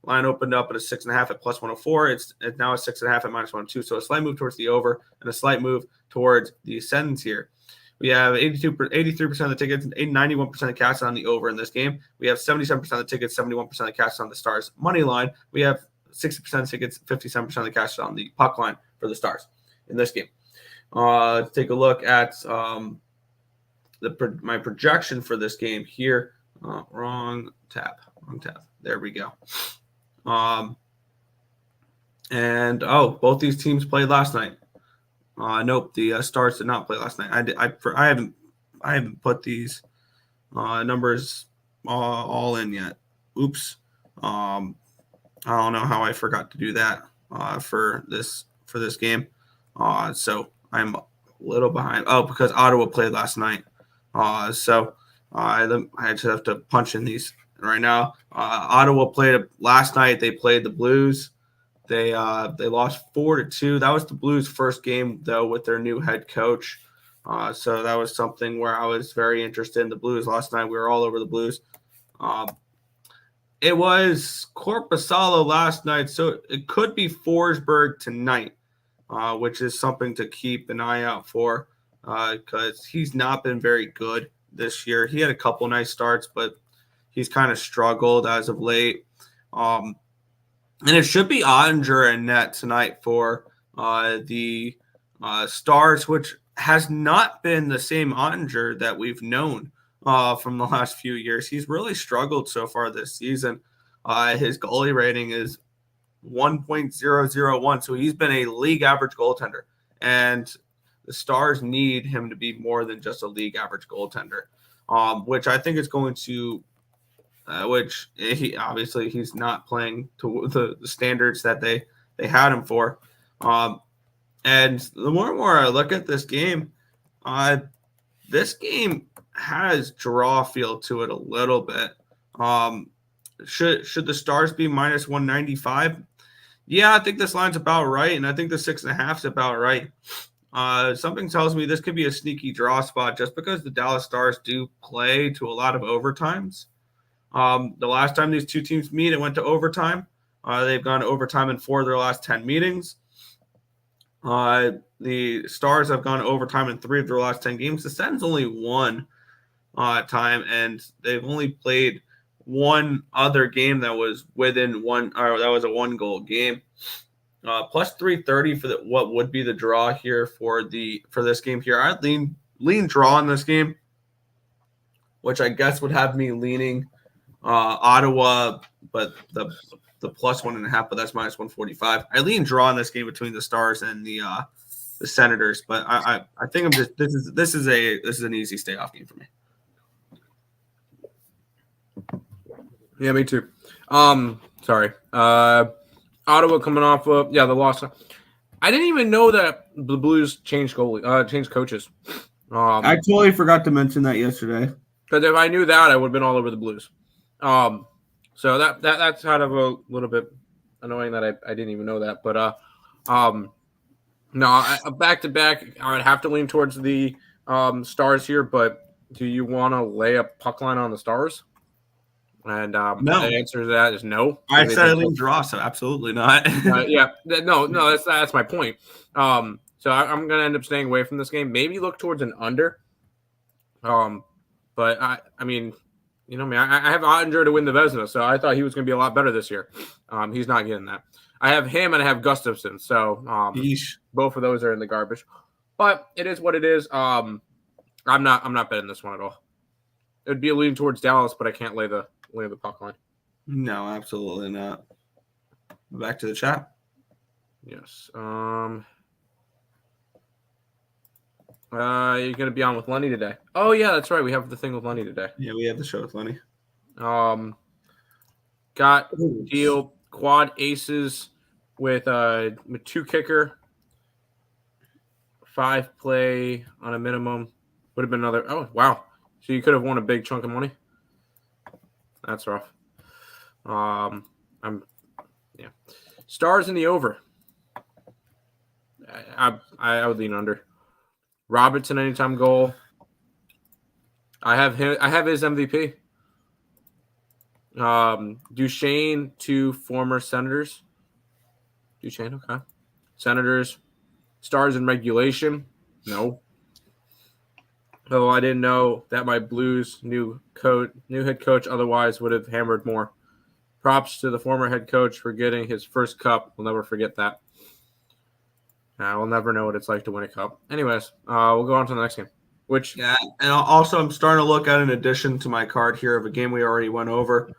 Line opened up at a 6.5 at plus 104. It's now a 6.5 at minus 102. So a slight move towards the over and a slight move towards the Sens here. We have 83% of the tickets, 91% of the cash on the over in this game. We have 77% of the tickets, 71% of the cash on the Stars money line. We have 60% of the tickets, 57% of the cash on the puck line for the Stars in this game. Let's take a look at my projection for this game here Oh, wrong tab. There we go. And both these teams played last night. Nope, the Stars did not play last night. I haven't put these numbers all in yet. Oops. I don't know how I forgot to do that for this game. So I'm a little behind. Oh, because Ottawa played last night. So I just have to punch in these right now. Ottawa played last night. They played the Blues. They lost 4-2. That was the Blues' first game though with their new head coach. So that was something where I was very interested in the Blues last night. We were all over the Blues. It was Korpisalo last night, so it could be Forsberg tonight, which is something to keep an eye out for because he's not been very good this year. He had a couple nice starts, but he's kind of struggled as of late. And it should be Ottinger and net tonight for the Stars, which has not been the same Ottinger that we've known from the last few years. He's really struggled so far this season. His goalie rating is 1.001, so he's been a league average goaltender. And the Stars need him to be more than just a league average goaltender, which I think is going to which he obviously he's not playing to the standards that they had him for. And the more and more I look at this game has draw feel to it a little bit. Should the Stars be minus 195? Yeah, I think this line's about right, and I think the 6.5 is about right. Something tells me this could be a sneaky draw spot just because the Dallas Stars do play to a lot of overtimes. The last time these two teams meet, it went to overtime. They've gone to overtime in 4 of their last 10 meetings. The Stars have gone to overtime in 3 of their last 10 games. The Sens only one time, and they've only played one other game that was within one, or that was a 1-goal game. Plus 330 for what would be the draw here for this game here. I'd lean draw in this game, which I guess would have me leaning Ottawa, but the plus 1.5, but that's minus 145. I lean draw in this game between the Stars and the Senators, but I think this is an easy stay off game for me. Yeah, me too. Sorry. Ottawa coming off of the loss. I didn't even know that the Blues changed coaches. I totally forgot to mention that yesterday. Because if I knew that, I would have been all over the Blues. So that's kind of a little bit annoying that I didn't even know that. But back to back, I would have to lean towards the Stars here. But do you want to lay a puck line on the Stars? And no. The answer to that is no. I said I lean draw, so absolutely not. No, that's my point. So I'm going to end up staying away from this game. Maybe look towards an under. But I mean, you know me, I have Ottinger to win the Vezina, so I thought he was going to be a lot better this year. He's not getting that. I have him and I have Gustafsson, so both of those are in the garbage. But it is what it is. I'm not betting this one at all. It would be a lean towards Dallas, but I can't lay the puck line. No, absolutely not. Back to the chat. Yes. You're going to be on with Lenny today. Oh, yeah, that's right. We have the thing with Lenny today. Yeah, we have the show with Lenny. Got deal quad aces with 2 kicker, 5 play on a minimum. Would have been another. Oh, wow. So you could have won a big chunk of money. That's rough. Stars in the over. I would lean under. Robertson anytime goal. I have his MVP. Duchesne to former Senators. Duchesne, okay. Senators. Stars in regulation. No. Oh, I didn't know that my Blues new head coach otherwise would have hammered more. Props to the former head coach for getting his first cup. We'll never forget that. We'll never know what it's like to win a cup. Anyways, we'll go on to the next game. which Yeah, and also I'm starting to look at an addition to my card here of a game we already went over.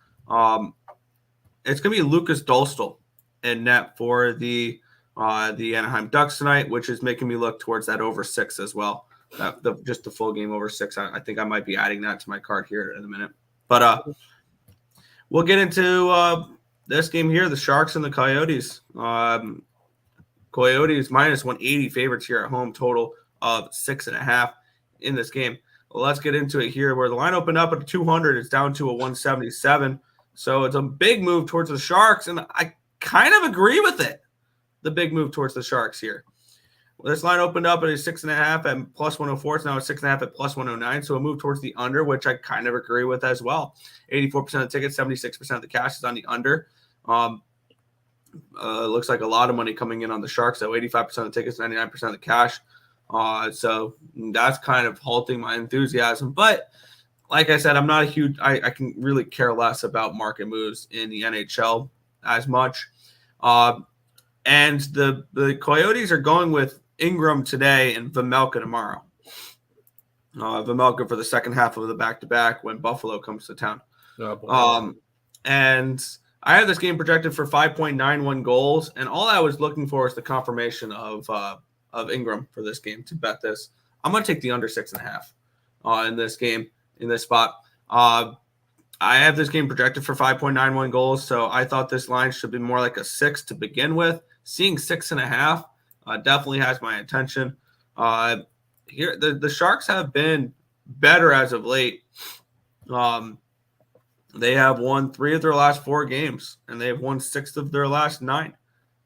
It's going to be Lucas Dolstall in net for the Anaheim Ducks tonight, which is making me look towards that over 6 as well. Just the full game over 6. I think I might be adding that to my card here in a minute. But we'll get into this game here, the Sharks and the Coyotes. Coyotes minus 180 favorites here at home, total of 6.5 in this game. Well, let's get into it here where the line opened up at 200. It's down to a 177. So it's a big move towards the Sharks, and I kind of agree with it, the big move towards the Sharks here. Well, this line opened up at a 6.5 at plus 104. It's now a 6.5 at plus 109. So a move towards the under, which I kind of agree with as well. 84% of the tickets, 76% of the cash is on the under. Looks like a lot of money coming in on the Sharks. So 85% of the tickets, 99% of the cash. So that's kind of halting my enthusiasm. But like I said, I'm not a huge – I can really care less about market moves in the NHL as much. And the Coyotes are going with Ingram today and Vejmelka tomorrow. Vejmelka for the second half of the back-to-back when Buffalo comes to town. And I have this game projected for 5.91 goals, and all I was looking for is the confirmation of Ingram for this game to bet this. I'm going to take the under 6.5 in this game, in this spot. I have this game projected for 5.91 goals, so I thought this line should be more like a 6 to begin with. Seeing 6.5 definitely has my attention. Here, the Sharks have been better as of late. They have won 3 of their last 4 games, and they have won 6 of their last 9.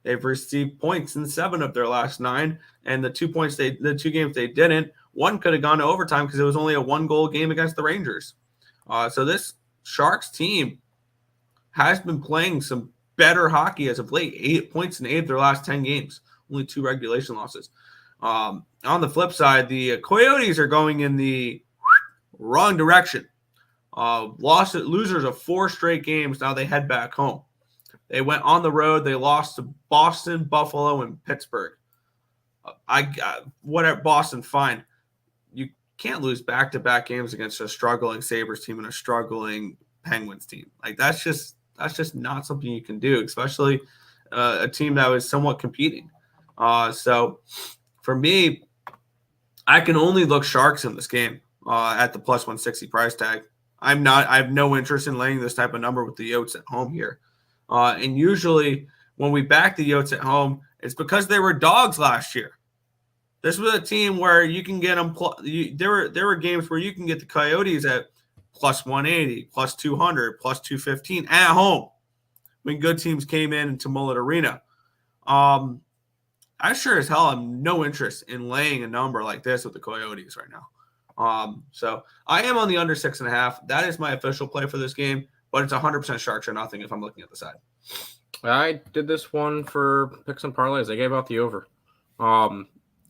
They've received points in 7 of their last 9, and the 2 games they didn't, one could have gone to overtime because it was only a 1-goal game against the Rangers. So this Sharks team has been playing some better hockey as of late. 8 points in 8 of their last 10 games, only 2 regulation losses. On the flip side, the Coyotes are going in the wrong direction. Losers of 4 straight games. Now they head back home. They went on the road. They lost to Boston, Buffalo, and Pittsburgh. Whatever, Boston, fine. You can't lose back-to-back games against a struggling Sabres team and a struggling Penguins team. Like that's just not something you can do, especially a team that was somewhat competing. So for me, I can only look Sharks in this game at the plus 160 price tag. I have no interest in laying this type of number with the Yotes at home here. And usually when we back the Yotes at home, it's because they were dogs last year. This was a team where you can get them. There were games where you can get the Coyotes at plus 180, plus 200, plus 215 at home when good teams came into Mullet Arena. I sure as hell have no interest in laying a number like this with the Coyotes right now. So I am on the under 6.5. That is my official play for this game, but it's 100% Sharks or nothing if I'm looking at the side. I did this one for picks and parlays. I gave out the over.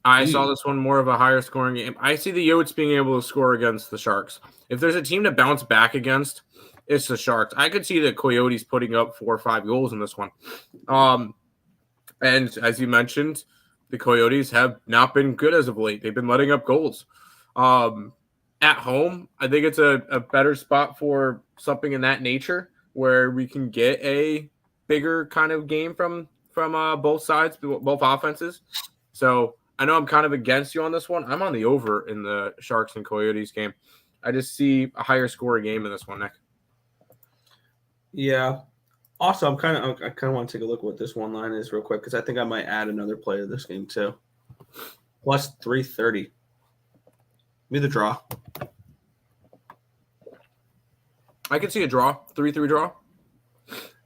I saw this one more of a higher scoring game. I see the Yotes being able to score against the Sharks. If there's a team to bounce back against, it's the Sharks. I could see the Coyotes putting up 4 or 5 goals in this one. And as you mentioned, the Coyotes have not been good as of late. They've been letting up goals. At home, I think it's a better spot for something in that nature where we can get a bigger kind of game from both sides, both offenses. So I know I'm kind of against you on this one. I'm on the over in the Sharks and Coyotes game. I just see a higher scoring game in this one, Nick. Yeah. Also, I kind of want to take a look at what this one line is real quick because I think I might add another play to this game too. Plus 330. Give me the draw. I can see a draw, 3-3 draw.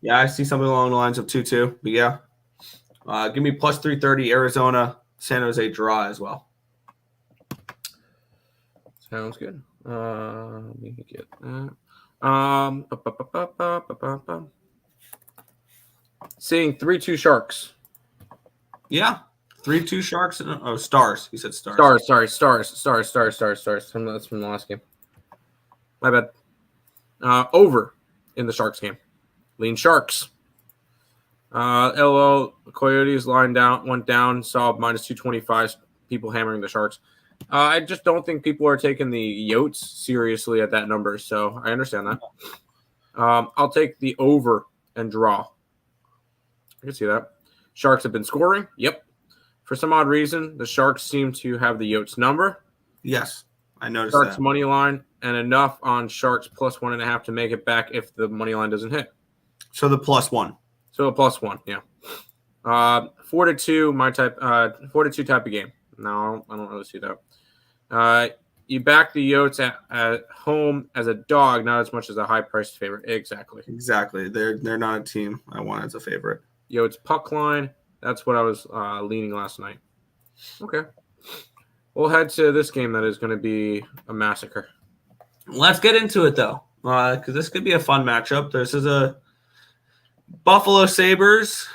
Yeah, I see something along the lines of 2-2. But yeah, give me plus 330 Arizona, San Jose draw as well. Sounds good. Let me get that. Seeing 3-2 Sharks. Yeah, 3-2 Sharks. Oh, Stars. He said Stars. Stars. That's from the last game. My bad. Over in the Sharks game. Lean Sharks. LO Coyotes went down. Saw minus 225. People hammering the Sharks. I just don't think people are taking the Yotes seriously at that number, so I understand that. I'll take the over and draw. I can see that. Sharks have been scoring. Yep. For some odd reason, the Sharks seem to have the Yotes number. Yes, I noticed Sharks that. money line and enough on Sharks plus 1.5 to make it back if the money line doesn't hit. So the +1. So a +1, yeah. 4-2, my type. 4-2 type of game. No, I don't really see that. You back the Yotes at home as a dog, not as much as a high-priced favorite. Exactly. They're not a team I want as a favorite. Yotes puck line. That's what I was leaning last night. Okay. We'll head to this game that is going to be a massacre. Let's get into it, though, because this could be a fun matchup. This is a Buffalo Sabres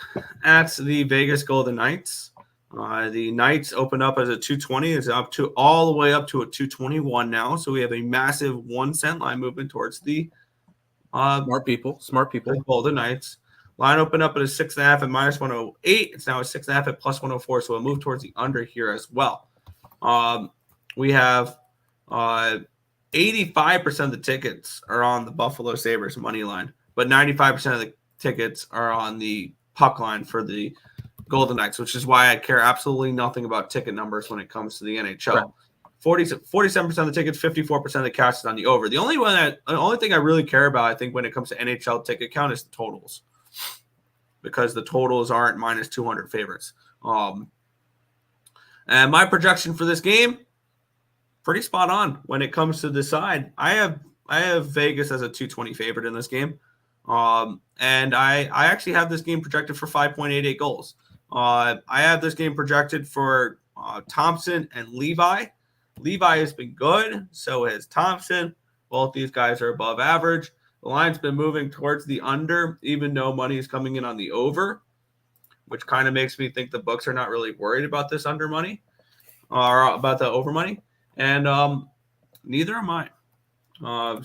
at the Vegas Golden Knights. The Knights opened up as a 220. It's up to all the way up to a 221 now. So we have a massive 1 cent line movement towards the Smart people. Golden Knights. Line opened up at a 6.5 at -108. It's now a 6.5 at +104. So we'll move towards the under here as well. We have 85% of the tickets are on the Buffalo Sabres money line, but 95% of the tickets are on the puck line for the Golden Knights, which is why I care absolutely nothing about ticket numbers when it comes to the NHL. Right. 47% of the tickets, 54% of the cash is on the over. The only thing I really care about, I think, when it comes to NHL ticket count is the totals, because the totals aren't -200 favorites. And my projection for this game, pretty spot on when it comes to the side. I have Vegas as a 220 favorite in this game. And I actually have this game projected for 5.88 goals. I have this game projected for Thompson and Levi. Levi has been good. So has Thompson. Both these guys are above average. The line's been moving towards the under, even though money is coming in on the over, which kind of makes me think the books are not really worried about this under money or about the over money. And neither am I. I'm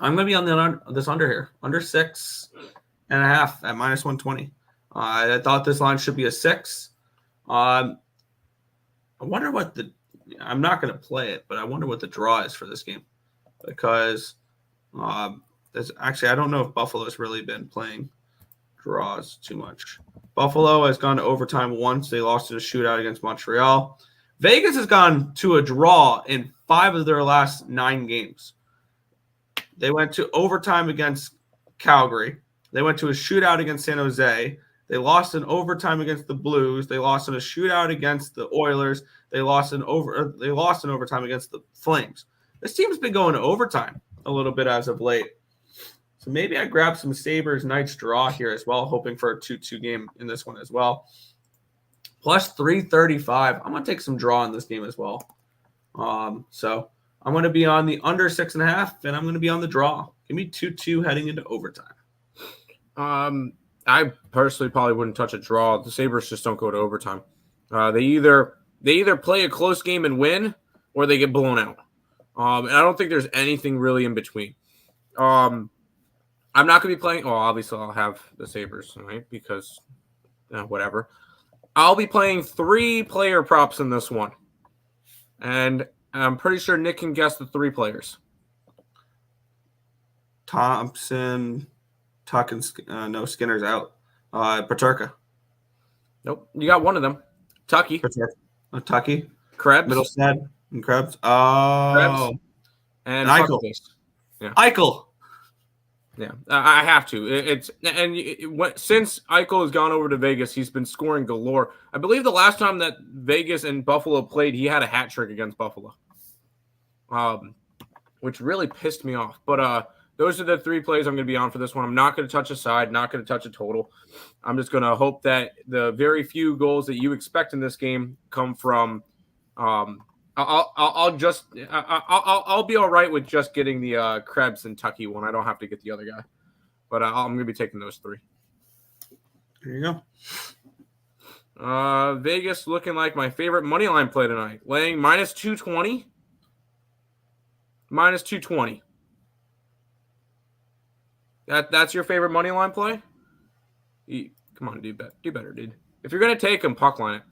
going to be on this under here, under 6.5 at -120. I thought this line should be a 6. I wonder what I'm not going to play it, but I wonder what the draw is for this game, because I don't know if Buffalo's really been playing draws too much. Buffalo has gone to overtime once. They lost in a shootout against Montreal. Vegas has gone to a draw in 5 of their last 9 games. They went to overtime against Calgary. They went to a shootout against San Jose. They lost in overtime against the Blues. They lost in a shootout against the Oilers. They lost in overtime against the Flames. This team's been going to overtime a little bit as of late. So maybe I grab some Sabres Knights draw here as well, hoping for a 2-2 game in this one as well. Plus 335. I'm going to take some draw in this game as well. So I'm going to be on the under 6.5, and I'm going to be on the draw. Give me 2-2 heading into overtime. I personally probably wouldn't touch a draw. The Sabres just don't go to overtime. They either play a close game and win, or they get blown out. And I don't think there's anything really in between. I'm not going to be playing. Oh, obviously I'll have the Sabres, right? Because whatever. I'll be playing 3 player props in this one, and I'm pretty sure Nick can guess the 3 players. Thompson, Tuck, and no, Skinner's out. Paterka. Nope, you got one of them. Tucky. Tucky. Krebs. Middlestead and Krebs. Oh. Krebs. And Eichel. Yeah. Eichel. Yeah, I have to. Since Eichel has gone over to Vegas, he's been scoring galore. I believe the last time that Vegas and Buffalo played, he had a hat trick against Buffalo, which really pissed me off. But those are the 3 plays I'm going to be on for this one. I'm not going to touch a side, not going to touch a total. I'm just going to hope that the very few goals that you expect in this game come from. I'll be all right with just getting the Krebs and Tucky one. I don't have to get the other guy, but I'm gonna be taking those 3. There you go. Vegas looking like my favorite money line play tonight, laying -220. -220. That's your favorite money line play? Come on, do better, dude. If you're gonna take him, puck line it.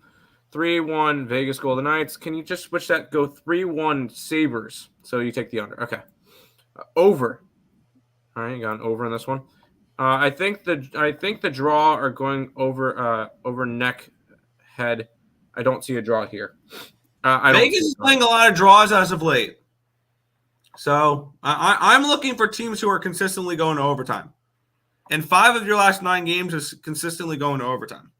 3-1 Vegas Golden Knights. Can you just switch that? Go 3-1 Sabres. So you take the under. Okay. Over. All right, you got an over on this one. I think the draw are going over neck head. I don't see a draw here. Vegas is playing a lot of draws as of late. So I'm looking for teams who are consistently going to overtime. And 5 of your last 9 games is consistently going to overtime.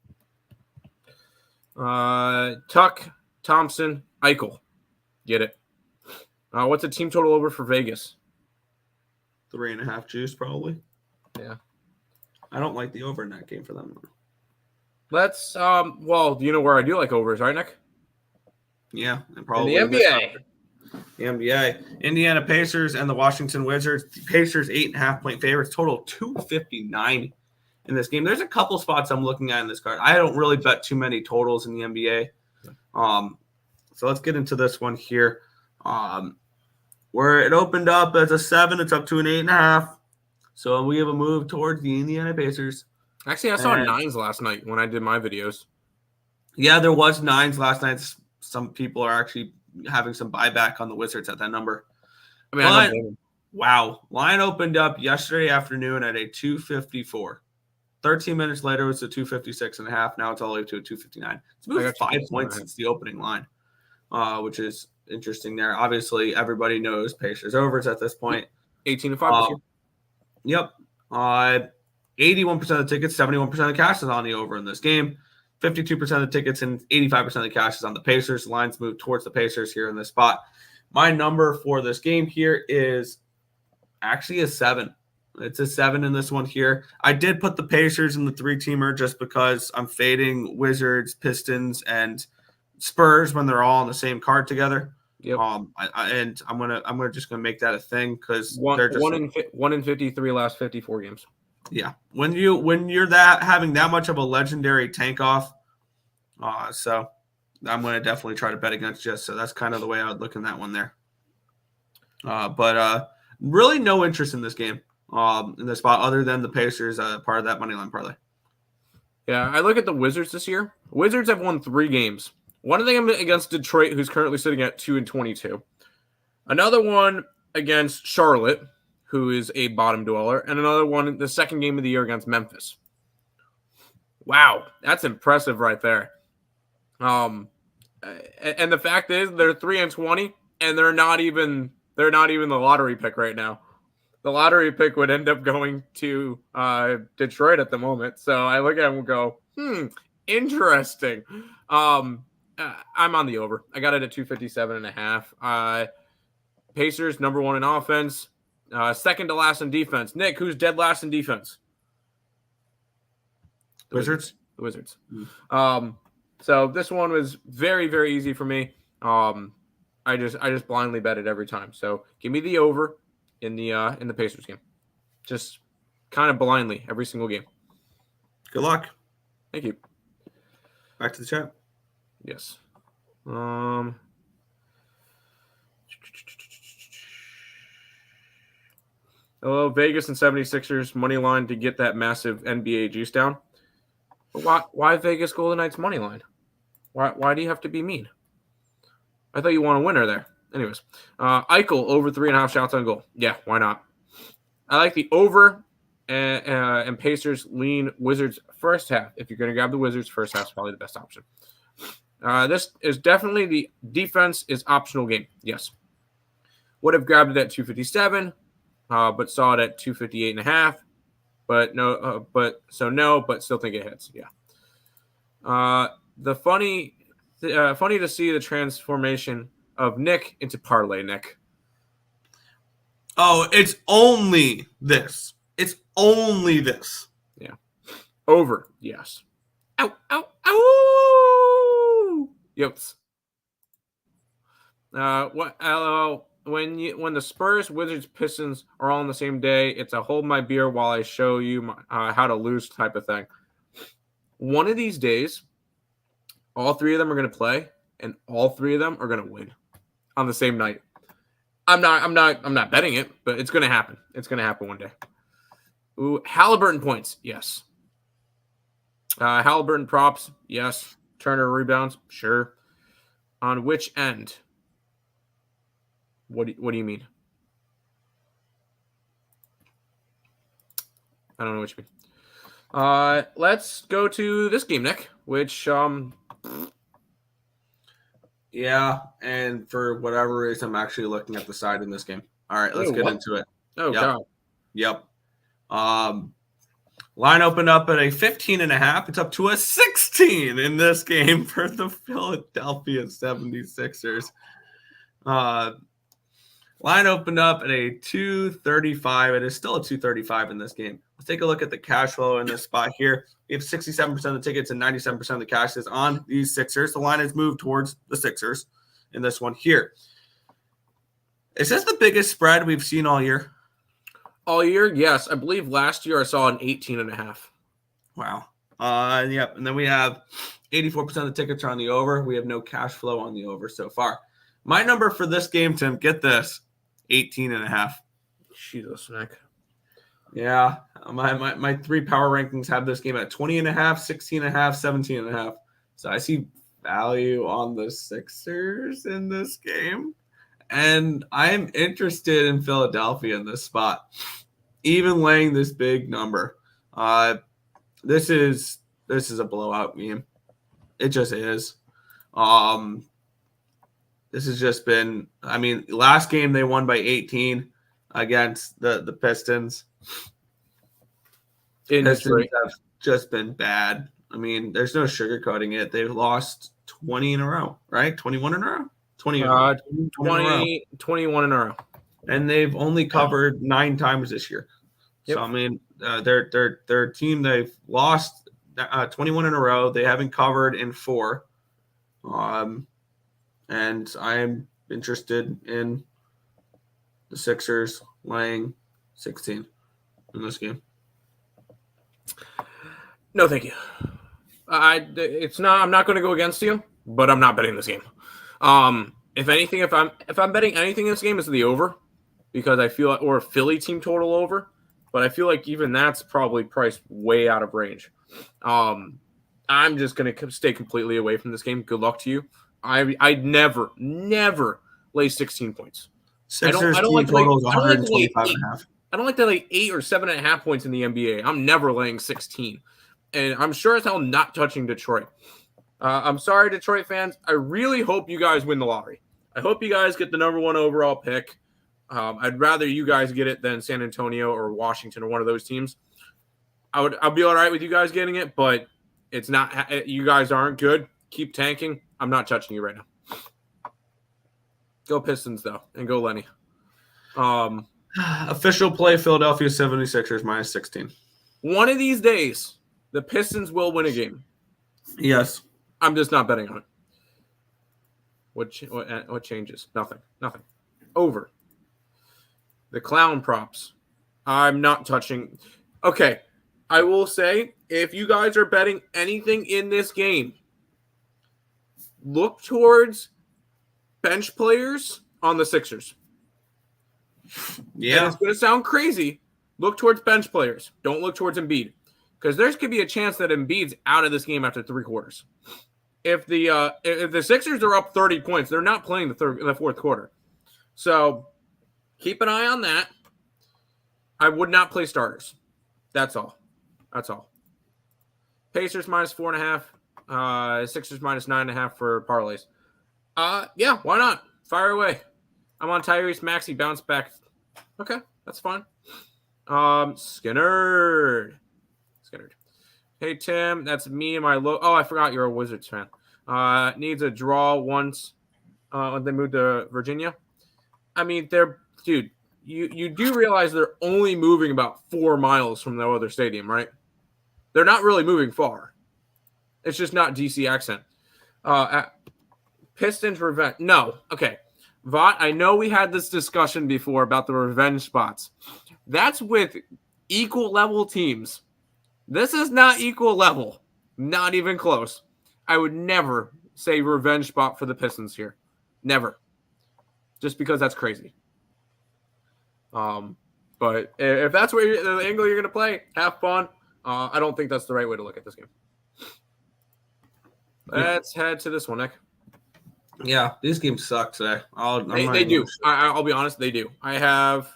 Tuck, Thompson, Eichel. Get it. What's the team total over for Vegas? 3.5 juice, probably. Yeah. I don't like the over in that game for them. Let's well, you know where I do like overs, right, Nick? Yeah, and probably in the NBA. The NBA. Indiana Pacers and the Washington Wizards. The Pacers 8.5-point favorites, total 259 in this game. There's a couple spots I'm looking at in this card. I don't really bet too many totals in the NBA. So let's get into this one here. Where it opened up as a 7, it's up to an 8.5. So we have a move towards the Indiana Pacers. Actually, I saw 9s last night when I did my videos. Yeah, there was 9s last night. Some people are actually having some buyback on the Wizards at that number. I mean, wow. Line opened up yesterday afternoon at a 254. 13 minutes later, it was a 256.5. Now it's all the way to a 259. It's moved 5 points since the opening line, which is interesting there. Obviously, everybody knows Pacers overs at this point. 18-5. Yep. 81% of the tickets, 71% of the cash is on the over in this game. 52% of the tickets and 85% of the cash is on the Pacers. The lines move towards the Pacers here in this spot. My number for this game here is actually a 7. It's a 7 in this one here. I did put the Pacers in the 3-teamer just because I'm fading Wizards, Pistons, and Spurs when they're all on the same card together. Yep. And I'm just gonna make that a thing because they're just 1 in 53 last 54 games. Yeah, when you're having that much of a legendary tank off, so I'm going to definitely try to bet against you. So that's kind of the way I would look in that one there. But really no interest in this game in this spot other than the Pacers part of that money line parlay. Yeah, I look at the Wizards this year. Wizards have won 3 games. One of them against Detroit, who's currently sitting at 2-22. Another one against Charlotte, who is a bottom dweller, and another one, the second game of the year against Memphis. Wow, that's impressive right there. And the fact is, they're 3-20, and they're not even the lottery pick right now. The lottery pick would end up going to Detroit at the moment. So I look at them and go, interesting. I'm on the over. I got it at 257.5. Pacers number 1 in offense. Second to last in defense. Nick, who's dead last in defense? Wizards. The Wizards. So this one was very, very easy for me. I just blindly bet it every time. So give me the over in the Pacers game. Just kind of blindly every single game. Good luck. Thank you. Back to the chat. Yes. Hello, Vegas and 76ers money line to get that massive NBA juice down. But why Vegas Golden Knights money line? Why do you have to be mean? I thought you want a winner there. Anyways, Eichel over 3.5 shots on goal. Yeah, why not? I like the over and Pacers lean Wizards first half. If you're going to grab the Wizards, first half is probably the best option. This is definitely the defense is optional game. Yes. Would have grabbed it at 257. But saw it at 258.5. But no, but still think it hits. Yeah. Funny to see the transformation of Nick into Parlay Nick. Oh, it's only this. It's only this. Yeah. Over. Yes. Ow, ow, ow. Yops. When the Spurs, Wizards, Pistons are all on the same day, it's a hold my beer while I show you how to lose type of thing. One of these days, all 3 of them are going to play, and all 3 of them are going to win on the same night. I'm not betting it, but it's going to happen. It's going to happen one day. Ooh, Halliburton points, yes. Halliburton props, yes. Turner rebounds, sure. On which end? What do you mean? I don't know what you mean. Let's go to this game, Nick, which Yeah, and for whatever reason, I'm actually looking at the side in this game. All right, let's get into it. Oh, Yep. God. Yep. Line opened up at a 15.5. It's up to a 16 in this game for the Philadelphia 76ers. Line opened up at a 235. It is still a 235 in this game. Let's take a look at the cash flow in this spot here. We have 67% of the tickets and 97% of the cash is on these Sixers. The line has moved towards the Sixers in this one here. Is this the biggest spread we've seen all year? All year, yes. I believe last year I saw an 18.5. Wow. Yep. And then we have 84% of the tickets are on the over. We have no cash flow on the over so far. My number for this game, Tim, get this, 18.5. Jesus, Nick. Yeah. My 3 power rankings have this game at 20.5, 16.5, 17.5. So I see value on the Sixers in this game. And I'm interested in Philadelphia in this spot, even laying this big number. This is a blowout game. It just is. This has just been. I mean, last game they won by 18 against the Pistons. Pistons have just been bad. I mean, there's no sugarcoating it. They've lost 20 in a row, right? 21 in a row. 21 in a row. And they've only covered 9 times this year. Yep. So, I mean, their team, they've lost 21 in a row. They haven't covered in 4. And I am interested in the Sixers laying 16 in this game. No, thank you. I'm not going to go against you, but I'm not betting this game. If anything, if I'm betting anything in this game, it's the over, because I feel or a Philly team total over, but I feel like even that's probably priced way out of range. I'm just gonna stay completely away from this game. Good luck to you. I'd never lay 16 points. Sixers I don't like total is 125.5. I don't like to lay 8 or 7.5 points in the NBA. I'm never laying 16, and I'm sure as hell not touching Detroit. I'm sorry, Detroit fans. I really hope you guys win the lottery. I hope you guys get the number 1 overall pick. I'd rather you guys get it than San Antonio or Washington or one of those teams. I'll be all right with you guys getting it, but it's not. You guys aren't good. Keep tanking. I'm not touching you right now. Go Pistons though, and go Lenny. Official play: Philadelphia 76ers minus 16. One of these days, the Pistons will win a game. Yes. I'm just not betting on it. What changes? Nothing. Over. The clown props. I'm not touching. Okay. I will say, if you guys are betting anything in this game, look towards bench players on the Sixers. Yeah. And it's going to sound crazy. Look towards bench players. Don't look towards Embiid. Because there could be a chance that Embiid's out of this game after 3 quarters. If the Sixers are up 30 points, they're not playing the fourth quarter. So keep an eye on that. I would not play starters. That's all. Pacers minus 4.5. Sixers minus 9.5 for Parleys. Yeah, why not? Fire away. I'm on Tyrese Maxey bounce back. Okay, that's fine. Skinner. Hey, Tim, that's me and my Oh, I forgot you're a Wizards fan. Needs a draw once when they moved to Virginia. I mean, you do realize they're only moving about 4 miles from the other stadium, right? They're not really moving far. It's just not DC accent. Pistons revenge. No. Okay. Vaught, I know we had this discussion before about the revenge spots. That's with equal level teams. This is not equal level. Not even close. I would never say revenge spot for the Pistons here. Never. Just because that's crazy. But if that's where the angle you're going to play, have fun. I don't think that's the right way to look at this game. Let's head to this one, Nick. Yeah, these games suck today. They do. I'll be honest, they do. I have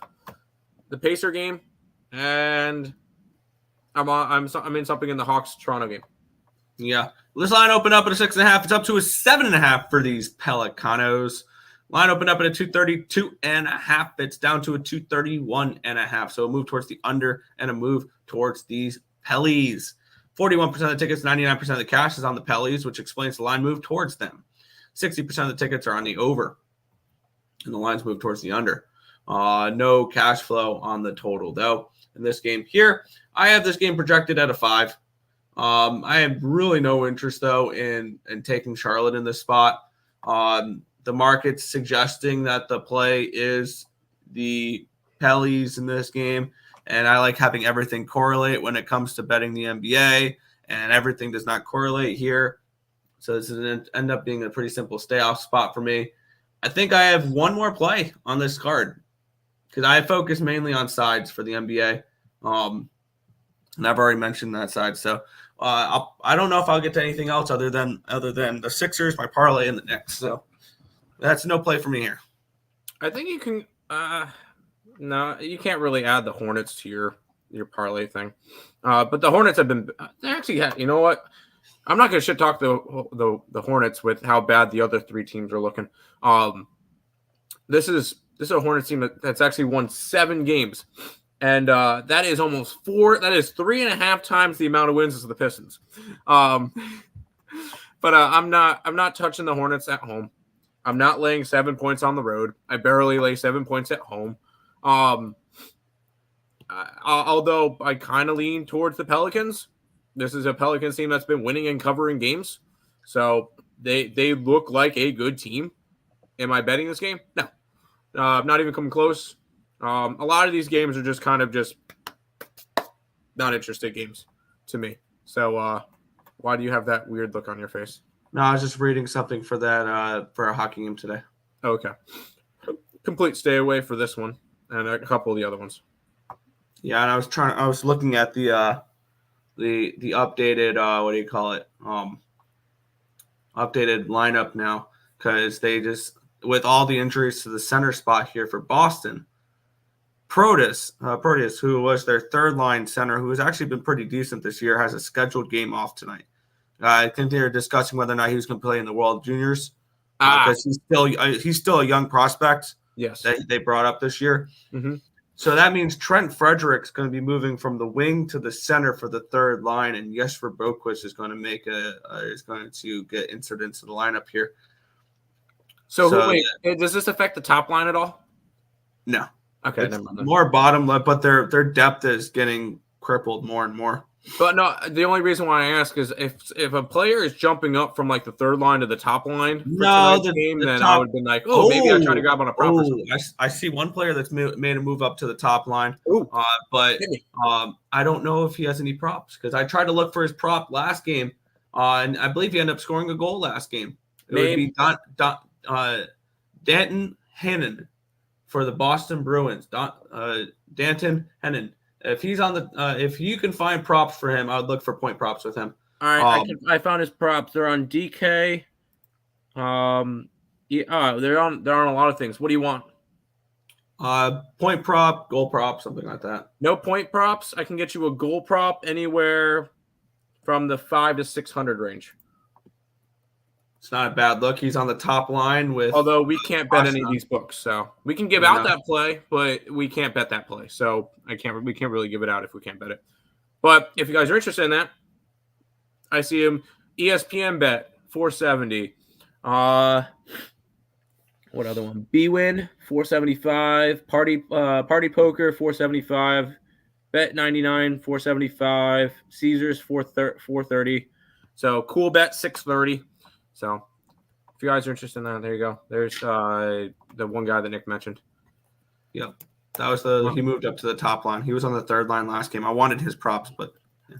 the Pacer game, and I'm in something in the Hawks Toronto game. Yeah, this line opened up at a 6.5. It's up to a 7.5 for these Pelicanos. Line opened up at a 232.5. It's down to a 231.5. So a move towards the under and a move towards these Parleys. 41% of the tickets, 99% of the cash is on the Parleys, which explains the line move towards them. 60% of the tickets are on the over, and the lines move towards the under. No cash flow on the total, though. In this game here, I have this game projected at a 5. I have really no interest, though, in taking Charlotte in this spot. The market's suggesting that the play is the Parleys in this game, and I like having everything correlate when it comes to betting the NBA, and everything does not correlate here. So this is going to end up being a pretty simple stay-off spot for me. I think I have one more play on this card because I focus mainly on sides for the NBA. And I've already mentioned that side. So I don't know if I'll get to anything else other than the Sixers, my parlay, and the Knicks. So that's no play for me here. I think you can no, you can't really add the Hornets to your parlay thing. But the Hornets have been they actually have, you know what? I'm not going to shit talk the Hornets with how bad the other 3 teams are looking. This is a Hornets team that's actually won 7 games, and that is almost 4. That is 3.5 times the amount of wins as the Pistons. But I'm not touching the Hornets at home. I'm not laying 7 points on the road. I barely lay 7 points at home. Although I kind of lean towards the Pelicans. This is a Pelicans team that's been winning and covering games. So they look like a good team. Am I betting this game? No. Not even coming close. A lot of these games are just kind of just not interested games to me. So why do you have that weird look on your face? No, I was just reading something for that for a hockey game today. Okay. Complete stay away for this one and a couple of the other ones. Yeah, and I was looking at the updated what do you call it? Updated lineup now because they just with all the injuries to the center spot here for Boston. Proteus, who was their third line center, who has actually been pretty decent this year, has a scheduled game off tonight. I think they're discussing whether or not he was going to play in the World Juniors because he's still a young prospect. Yes, that they brought up this year. Mm-hmm. So that means Trent Frederick's going to be moving from the wing to the center for the third line, and Jesper Boquist is going to get inserted into the lineup here. So wait, does this affect the top line at all? No. Okay, it's more bottom, but their depth is getting crippled more and more. But no, the only reason why I ask is if a player is jumping up from like the third line to the top line for tonight's game, then I would have been like, maybe I try to grab on a prop or something. I see one player that's made a move up to the top line, but I don't know if he has any props because I tried to look for his prop last game, and I believe he ended up scoring a goal last game. It would be Danton Hennon for the Boston Bruins. Danton Hennon. If he's on the, if you can find props for him, I would look for point props with him. All right, I found his props. They're on DK. They're on a lot of things. What do you want? Point prop, goal prop, something like that. No point props. I can get you a goal prop anywhere from the 500 to 600 range. It's not a bad look. He's on the top line with. Although we can't bet any of these books, so we can give out that play, but we can't bet that play. So we can't really give it out if we can't bet it. But if you guys are interested in that, I see him ESPN bet 470. What other one? B-Win 475. Party Poker 475. Bet 99 475. Caesars 430. So Cool Bet 630. So, if you guys are interested in that, there you go. There's the one guy that Nick mentioned. Yeah, that was he moved up to the top line. He was on the third line last game. I wanted his props, but yeah.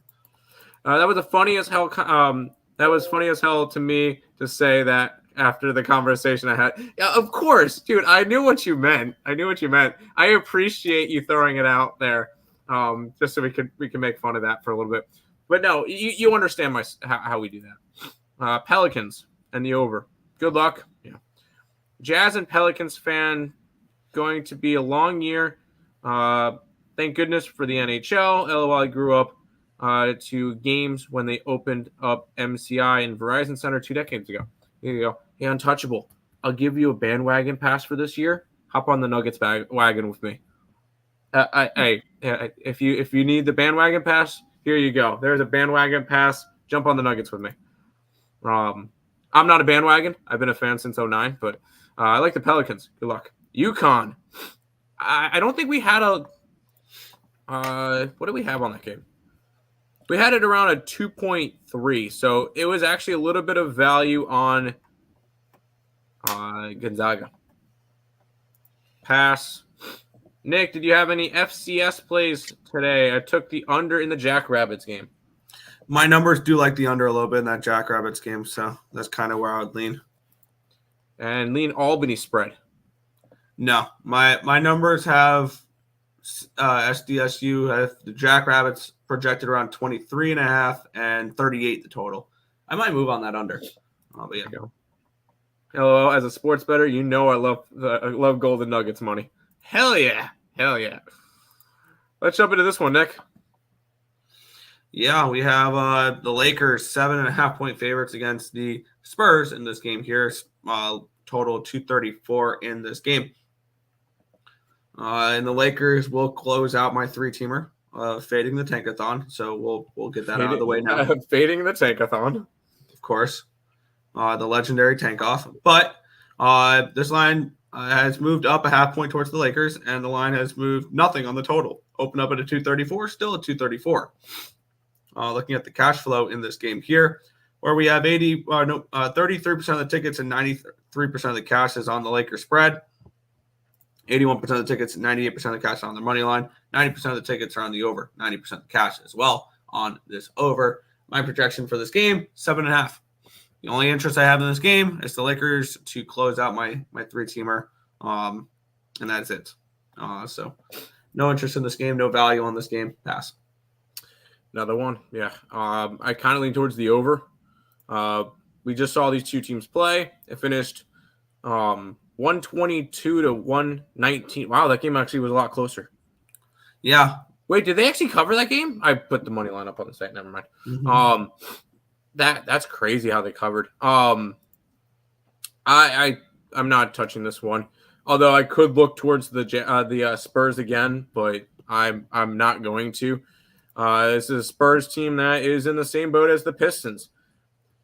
That was the funny as hell. That was funny as hell to me to say that after the conversation I had. Yeah, of course, dude. I knew what you meant. I appreciate you throwing it out there, just so we can make fun of that for a little bit. But no, you understand how we do that. Pelicans and the over. Good luck. Yeah. Jazz and Pelicans fan, going to be a long year. Thank goodness for the NHL. LOL, I grew up to games when they opened up MCI and Verizon Center 2 decades ago. Here you go. Hey, Untouchable, I'll give you a bandwagon pass for this year. Hop on the Nuggets wagon with me. If you need the bandwagon pass, here you go. There's a bandwagon pass. Jump on the Nuggets with me. I'm not a bandwagon. I've been a fan since 2009, but I like the Pelicans. Good luck. UConn. I don't think we had a. What did we have on that game? We had it around a 2.3, so it was actually a little bit of value on Gonzaga. Pass. Nick, did you have any FCS plays today? I took the under in the Jackrabbits game. My numbers do like the under a little bit in that Jackrabbits game, so that's kind of where I would lean. And lean Albany spread. No, my numbers have SDSU have the Jackrabbits projected around 23.5 and 38 the total. I might move on that under. But yeah. Hello, as a sports bettor, you know I love Golden Nuggets money. Hell yeah. Let's jump into this one, Nick. Yeah, we have the Lakers 7.5-point favorites against the Spurs in this game here. Total 234 in this game. And the Lakers will close out my 3-teamer, fading the tankathon. So we'll get that out of the way now. Fading the tankathon, of course. The legendary tank off. But this line has moved up a half point towards the Lakers, and the line has moved nothing on the total. Open up at a 234, still a 234. Looking at the cash flow in this game here, where we have 33% of the tickets and 93% of the cash is on the Lakers spread. 81% of the tickets, 98% of the cash on the money line. 90% of the tickets are on the over. 90% of the cash as well on this over. My projection for this game, 7.5. The only interest I have in this game is the Lakers to close out my 3-teamer, and that's it. So no interest in this game, no value on this game. Pass. Another one, yeah. I kind of lean towards the over. We just saw these two teams play. It finished 122 to 119. Wow, that game actually was a lot closer. Yeah. Wait, did they actually cover that game? I put the money line up on the site. Never mind. Mm-hmm. That's crazy how they covered. I'm not touching this one. Although I could look towards the Spurs again, but I'm not going to. This is a Spurs team that is in the same boat as the Pistons.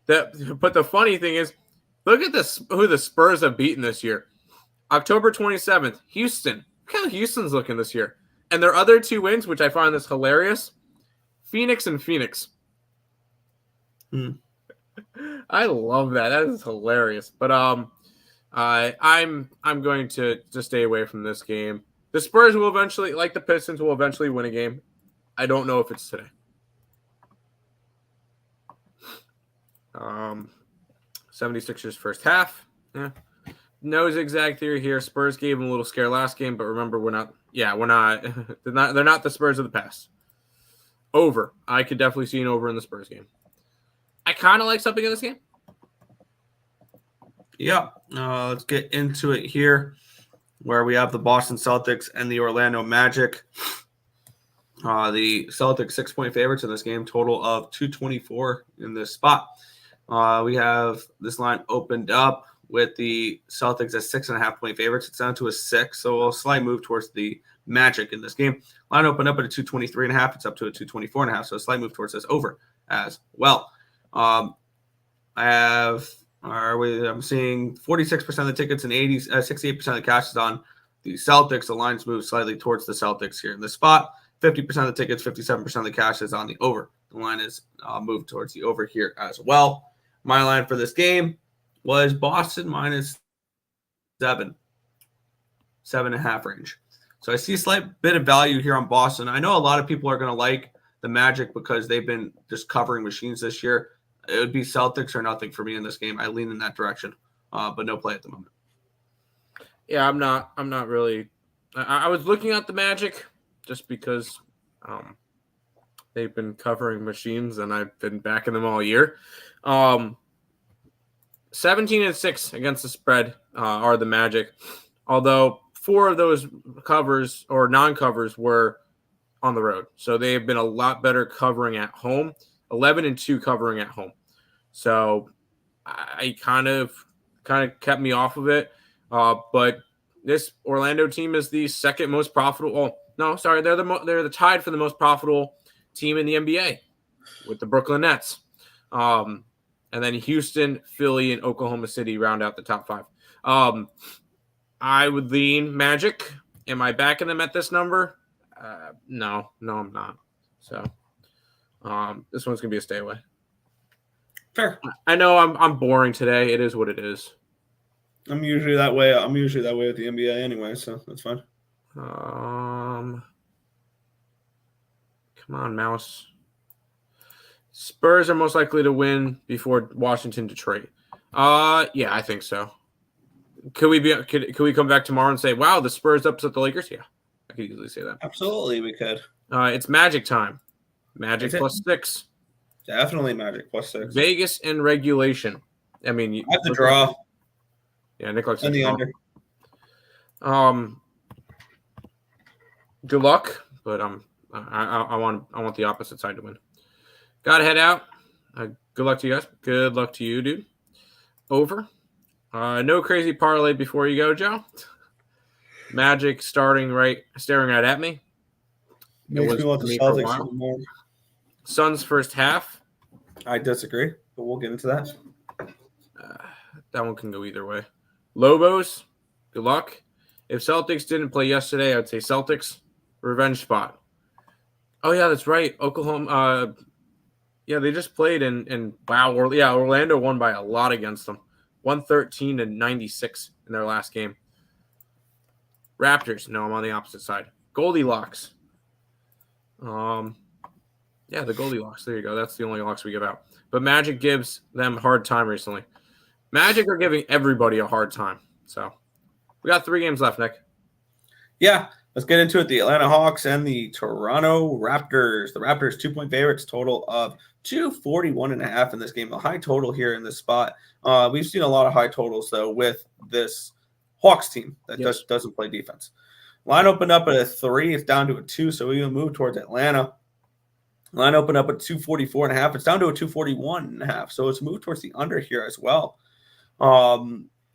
But the funny thing is, look at this, who the Spurs have beaten this year. October 27th, Houston. Look how Houston's looking this year. And their other 2 wins, which I find this hilarious, Phoenix and Phoenix. I love that. That is hilarious. But I'm going to stay away from this game. The Spurs will eventually, like the Pistons, will eventually win a game. I don't know if it's today. 76ers first half. Yeah. No zigzag theory here. Spurs gave them a little scare last game, but remember, we're not. They're not the Spurs of the past. Over. I could definitely see an over in the Spurs game. I kind of like something in this game. Yeah. Let's get into it here, where we have the Boston Celtics and the Orlando Magic. The Celtics 6-point favorites in this game, total of 224 in this spot. We have this line opened up with the Celtics as 6.5-point favorites. It's down to a 6, so a slight move towards the Magic in this game. Line opened up at a 223.5. It's up to a 224.5, so a slight move towards this over as well. I'm seeing 46% of the tickets and 68% of the cash is on the Celtics. The lines move slightly towards the Celtics here in this spot. 50% of the tickets, 57% of the cash is on the over. The line is moved towards the over here as well. My line for this game was Boston minus 7.5 range. So I see a slight bit of value here on Boston. I know a lot of people are going to like the Magic because they've been just covering machines this year. It would be Celtics or nothing for me in this game. I lean in that direction, but no play at the moment. Yeah, I'm not really. I was looking at the Magic just because they've been covering machines and I've been backing them all year. 17-6 against the spread are the Magic, although 4 of those covers or non-covers were on the road. So they have been a lot better covering at home, 11-2 covering at home. So I kind of kept me off of it. But this Orlando team is the second most profitable. Oh, no, sorry, they're the tied for the most profitable team in the NBA with the Brooklyn Nets. And then Houston, Philly, and Oklahoma City round out the top 5. I would lean Magic. Am I backing them at this number? No, I'm not. So this one's gonna be a stay away. Fair. I know I'm boring today. It is what it is. I'm usually that way. I'm usually that way with the NBA anyway, so that's fine. Come on, mouse. Spurs are most likely to win before Washington, Detroit. Yeah, I think so. Could we come back tomorrow and say, wow, the Spurs upset the Lakers? Yeah, I could easily say that. Absolutely, we could. It's Magic time. Magic plus 6. Definitely Magic plus 6. Vegas in regulation. I mean, I have to draw. Yeah, Nick likes And the draw. under. Good luck, but I want the opposite side to win. Got to head out. Good luck to you guys. Good luck to you, dude. Over. No crazy parlay before you go, Joe. Magic staring right at me. Makes me want the Celtics more. Suns first half. I disagree, but we'll get into that. That one can go either way. Lobos, good luck. If Celtics didn't play yesterday, I would say Celtics. Revenge spot. Oh, yeah, that's right. Oklahoma. Yeah, they just played and wow. Orlando won by a lot against them. 113-96 in their last game. Raptors. No, I'm on the opposite side. Goldilocks. Yeah, the Goldilocks. There you go. That's the only locks we give out. But Magic gives them a hard time recently. Magic are giving everybody a hard time. So we got 3 games left, Nick. Yeah, let's get into it. The Atlanta Hawks and the Toronto Raptors. The Raptors 2-point favorites, total of 241.5 in this game. A high total here in this spot. We've seen a lot of high totals, though, with this Hawks team that just doesn't play defense. Line opened up at a 3. It's down to a 2, so we can move towards Atlanta. Line opened up at 244.5. It's down to a 241.5, so it's moved towards the under here as well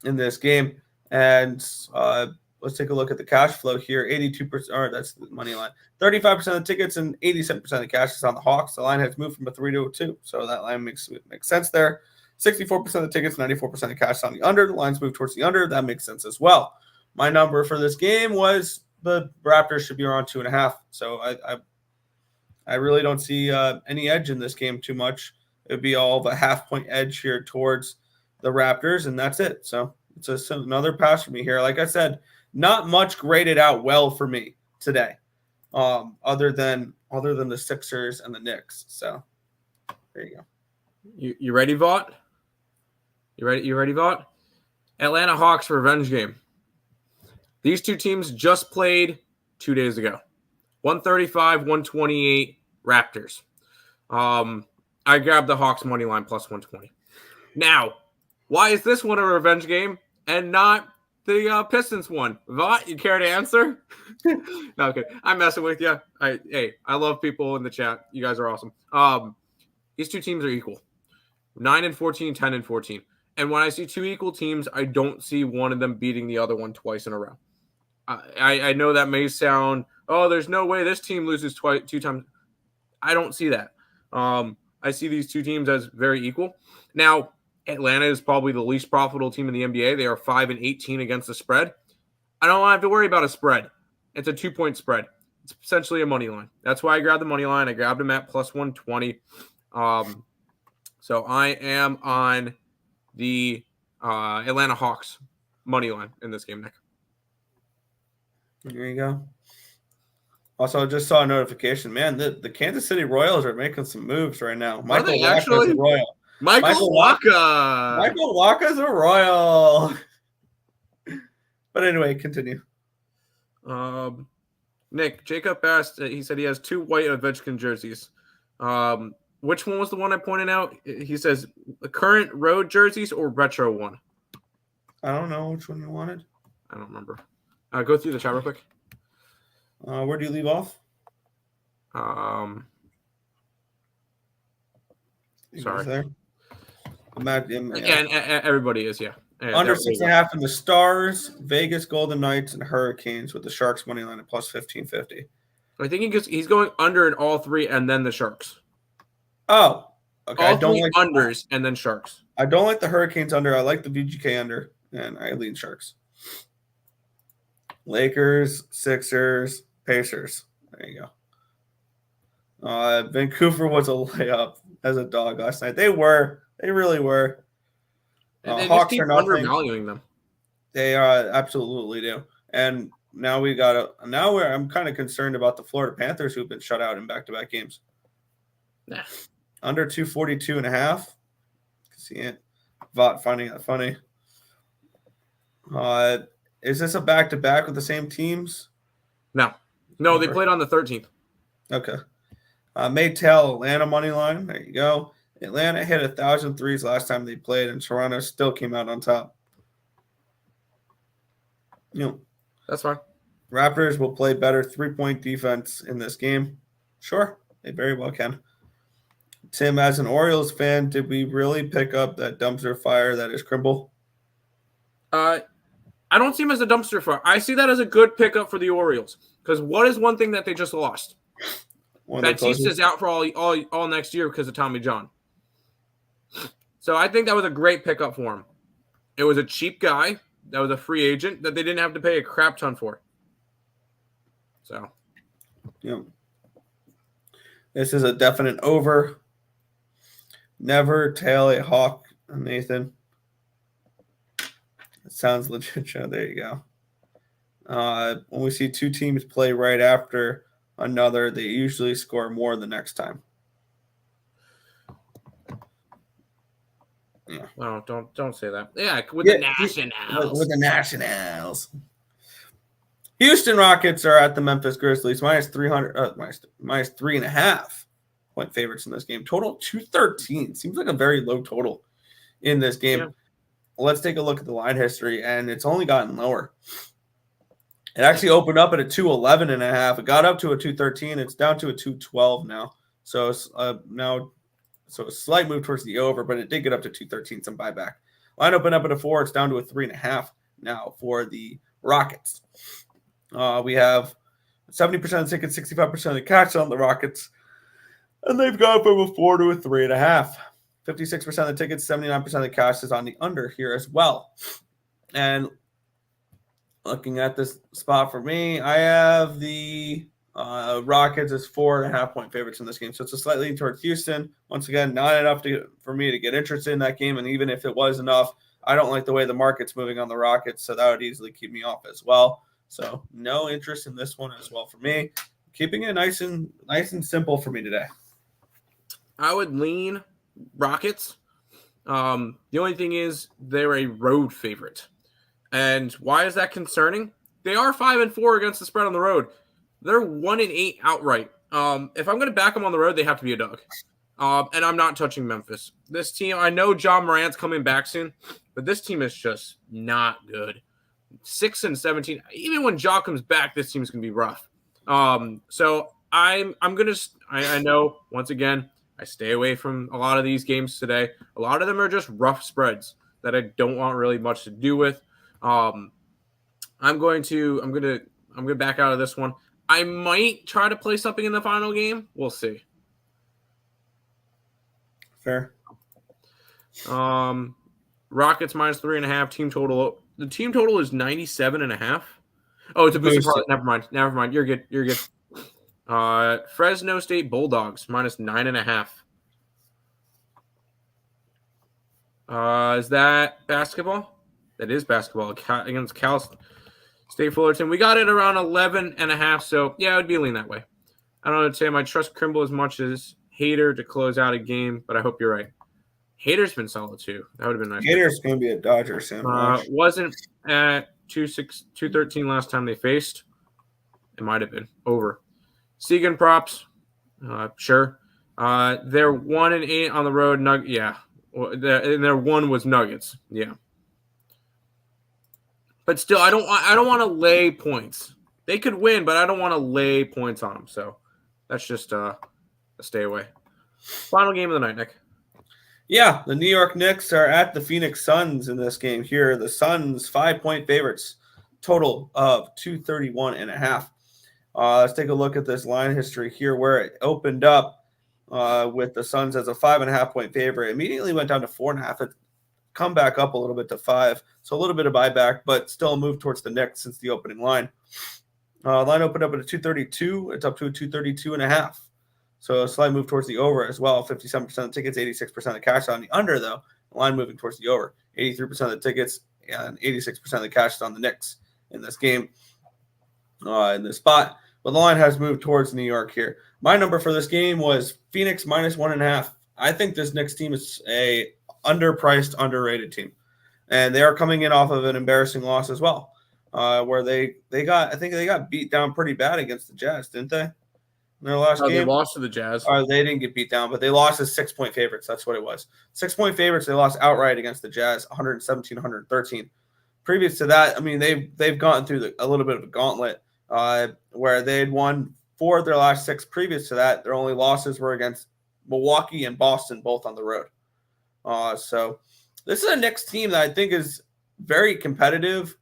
in this game. And let's take a look at the cash flow here. 82%, or that's the money line. 35% of the tickets and 87% of the cash is on the Hawks. The line has moved from a 3 to a 2, so that line makes sense there. 64% of the tickets, 94% of the cash is on the under. The line's moved towards the under. That makes sense as well. My number for this game was the Raptors should be around 2.5. So I really don't see any edge in this game too much. It would be all the half-point edge here towards the Raptors, and that's it. So it's another pass for me here. Like I said, not much graded out well for me today, other than the Sixers and the Knicks. So there you go. You ready, Vaught? You ready, Vaught? Atlanta Hawks revenge game. These two teams just played 2 days ago. 135-128 Raptors. I grabbed the Hawks money line plus 120. Now, why is this one a revenge game and not the Pistons one? Vaught, you care to answer? No, okay. I'm messing with you. I love people in the chat. You guys are awesome. These two teams are equal. 9-14, 10-14. And when I see 2 equal teams, I don't see one of them beating the other one twice in a row. I know that may sound, oh, there's no way this team loses 2 times. I don't see that. I see these 2 teams as very equal. Now, Atlanta is probably the least profitable team in the NBA. They are 5-18 against the spread. I don't have to worry about a spread. It's a 2-point spread. It's essentially a money line. That's why I grabbed the money line. I grabbed them at plus 120. So I am on the Atlanta Hawks money line in this game, Nick. There you go. Also, I just saw a notification. Man, the Kansas City Royals are making some moves right now. Michael Walker's a Royal. Michael Walker. Michael Walker's a Royal. But anyway, continue. Nick, Jacob asked, he said he has 2 white Ovechkin jerseys. One Which one was the one I pointed out? He says the current road jerseys or retro one. I don't know which one you wanted. I don't remember. Go through the chat real quick. Where do you leave off? Sorry. There? Yeah, and everybody is, yeah. Under 6.5 in the Stars, Vegas Golden Knights, and Hurricanes with the Sharks money line at plus 1550. I think he's going under in all three and then the Sharks. Oh, okay. All three unders and then Sharks. I don't like the Hurricanes under. I like the VGK under, and I lean Sharks. Lakers, Sixers, Pacers. There you go. Vancouver was a layup as a dog last night. They really were. They Hawks just keep are nothing. undervaluing them. They absolutely do. And now I'm kind of concerned about the Florida Panthers, who've been shut out in back-to-back games. Nah. Under 242.5. See it. Vought finding that funny. Is this a back-to-back with the same teams? No, they played on the 13th. Okay. Maytel, Atlanta money line. There you go. Atlanta hit 1,000 threes last time they played, and Toronto still came out on top. That's fine. Raptors will play better three-point defense in this game. Sure, they very well can. Tim, as an Orioles fan, did we really pick up that dumpster fire that is Krimble? I don't see him as a dumpster fire. I see that as a good pickup for the Orioles. Because what is one thing that they just lost? Batista's out for all next year because of Tommy John. So I think that was a great pickup for him. It was a cheap guy that was a free agent that they didn't have to pay a crap ton for. So, yeah. This is a definite over. Never tail a hawk, Nathan. It sounds legit. There you go. When we see two teams play right after another, they usually score more the next time. Yeah. Oh, don't say that. Yeah, the Nationals. With the Nationals. Houston Rockets are at the Memphis Grizzlies minus 3.5 point favorites in this game. Total 213. Seems like a very low total in this game. Yeah. Let's take a look at the line history, and it's only gotten lower. It actually opened up at a 211.5. It got up to a 213. It's down to a 212 now. So it's So a slight move towards the over, but it did get up to 213, some buyback. Line opened up at a 4. It's down to a 3.5 now for the Rockets. We have 70% of the tickets, 65% of the cash on the Rockets. And they've gone from a 4 to a 3.5. 56% of the tickets, 79% of the cash is on the under here as well. And looking at this spot for me, I have the Rockets as 4.5 point favorites in this game. So it's a slight lean towards Houston. Once again, not enough for me to get interested in that game. And even if it was enough, I don't like the way the market's moving on the Rockets. So that would easily keep me off as well. So no interest in this one as well for me. Keeping it nice and simple for me today. I would lean Rockets. The only thing is they're a road favorite. And why is that concerning? They are 5-4 against the spread on the road. They're 1-8 outright. If I'm going to back them on the road, they have to be a dog. And I'm not touching Memphis. This team, I know John Morant's coming back soon, but this team is just not good. 6-17. Even when Ja comes back, this team's going to be rough. So I'm going to – I know, once again, I stay away from a lot of these games today. A lot of them are just rough spreads that I don't want really much to do with. I'm going to back out of this one. I might try to play something in the final game. We'll see. Fair. Rockets minus 3.5 team total. The team total is 97.5. Oh, it's a booster parlay. Never mind. You're good. Fresno State Bulldogs minus 9.5. Is that basketball? That is basketball against Cal State Fullerton. We got it around 11.5. So yeah, I would be leaning that way. I don't know, Tim. I trust Krimble as much as Hater to close out a game, but I hope you're right. Hater's been solid too. That would have been nice. Hater's going to be a Dodger soon. Wasn't at 213 last time they faced. It might have been over. Segan props, sure. Their 1-8 on the road. Yeah, and their one was Nuggets. Yeah, but still, I don't want to lay points. They could win, but I don't want to lay points on them. So that's just a stay away. Final game of the night, Nick. Yeah, the New York Knicks are at the Phoenix Suns in this game here. The Suns 5-point favorites, total of 231.5. Let's take a look at this line history here, where it opened up with the Suns as a 5.5-point favorite. Immediately went down to 4.5. It come back up a little bit to 5. So a little bit of buyback, but still a move towards the Knicks since the opening line. Line opened up at a 232. It's up to a 232.5. So a slight move towards the over as well. 57% of the tickets, 86% of cash on the under, though. The line moving towards the over. 83% of the tickets and 86% of the cash is on the Knicks in this game, in this spot. But the line has moved towards New York here. My number for this game was Phoenix -1.5. I think this Knicks team is a underpriced, underrated team. And they are coming in off of an embarrassing loss as well, where they got beat down pretty bad against the Jazz, didn't they? In their last game. They lost to the Jazz. They didn't get beat down, but they lost as 6-point favorites. That's what it was. 6-point favorites. They lost outright against the Jazz, 117-113. Previous to that, I mean, they've gone through a little bit of a gauntlet where they had won 4 of their last 6. Previous to that, their only losses were against Milwaukee and Boston, both on the road. So this is a Knicks team that I think is very competitive.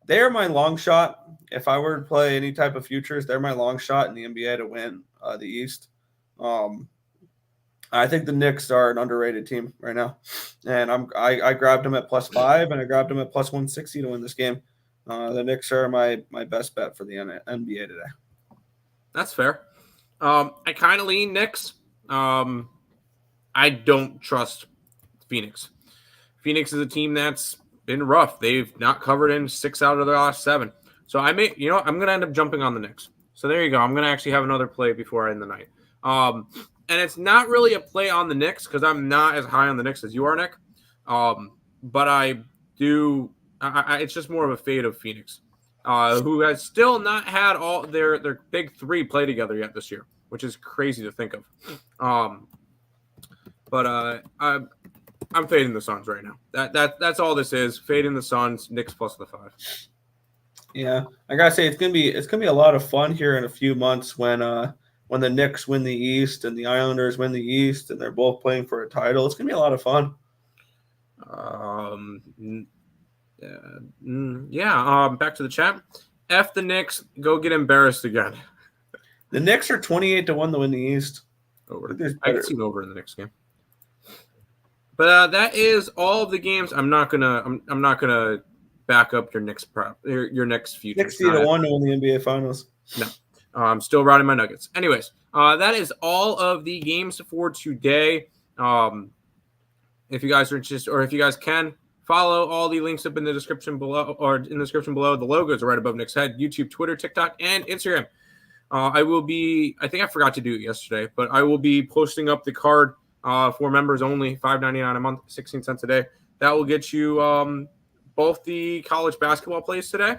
They're my long shot. If I were to play any type of futures, they're my long shot in the NBA to win the East. I think the Knicks are an underrated team right now, and I grabbed them at +5, and I grabbed them at +160 to win this game. The Knicks are my best bet for the NBA today. That's fair. I kind of lean Knicks. I don't trust Phoenix. Phoenix is a team that's been rough. They've not covered in 6 out of their last 7. So I'm going to end up jumping on the Knicks. So there you go. I'm going to actually have another play before I end the night. And it's not really a play on the Knicks because I'm not as high on the Knicks as you are, Nick. But I do. It's just more of a fade of Phoenix, who has still not had all their big 3 play together yet this year, which is crazy to think of. But I'm fading the Suns right now. That's all this is. Fading the Suns, Knicks +5. Yeah, I gotta say it's gonna be a lot of fun here in a few months when the Knicks win the East and the Islanders win the East and they're both playing for a title. It's gonna be a lot of fun. Back to the chat. F the Knicks, go get embarrassed again. The Knicks are 28-1 to win the East. Over. I can see over in the next game. But that is all of the games. I'm not gonna back up your Knicks prop, your Knicks future. 60-1 to win the NBA Finals. No, I'm still riding my Nuggets. Anyways, that is all of the games for today. If you guys are interested, or if you guys can, follow all the links up in the description below, The logos are right above Nick's head. YouTube, Twitter, TikTok, and Instagram. I think I forgot to do it yesterday, but I will be posting up the card for members only, $5.99 a month, 16 cents a day. That will get you both the college basketball plays today,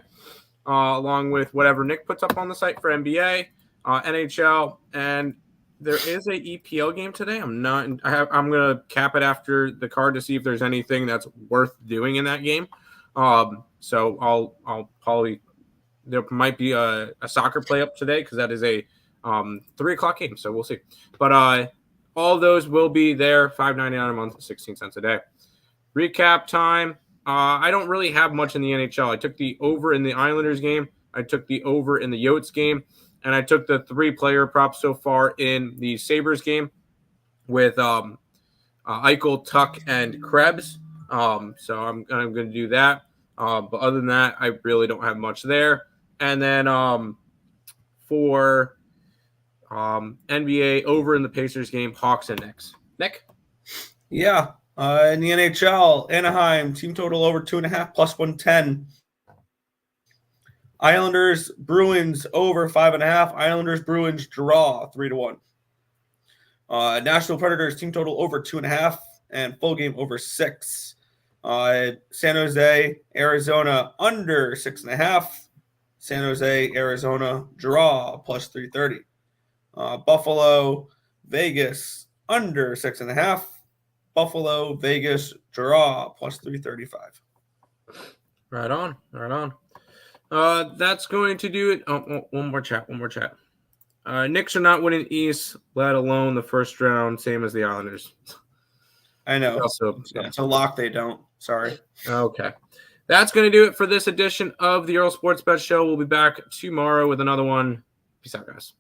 along with whatever Nick puts up on the site for NBA, NHL, and there is a EPL game today. I'm gonna cap it after the card to see if there's anything that's worth doing in that game. So I'll probably, there might be a soccer play up today because that is a 3:00 game. So we'll see. But all of those will be there, $5.99 a month, 16 cents a day. Recap time. I don't really have much in the NHL. I took the over in the Islanders game. I took the over in the Yotes game. And I took the 3-player prop so far in the Sabres game with Eichel, Tuck, and Krebs. So I'm going to do that. But other than that, I really don't have much there. And then for NBA, over in the Pacers game, Hawks and Knicks. Nick? Yeah. In the NHL, Anaheim, team total over 2.5 +110. Islanders, Bruins over 5.5. Islanders, Bruins draw 3-1. National Predators, team total over 2.5 and full game over 6. San Jose, Arizona under 6.5. San Jose, Arizona draw +330. Buffalo, Vegas under 6.5. Buffalo, Vegas draw plus 335. Right on. That's going to do it. Oh, one more chat. Knicks are not winning East, let alone the first round, same as the Islanders. I know. Also, It's a lock they don't. Sorry. Okay. That's going to do it for this edition of the Earle Sports Bet Show. We'll be back tomorrow with another one. Peace out, guys.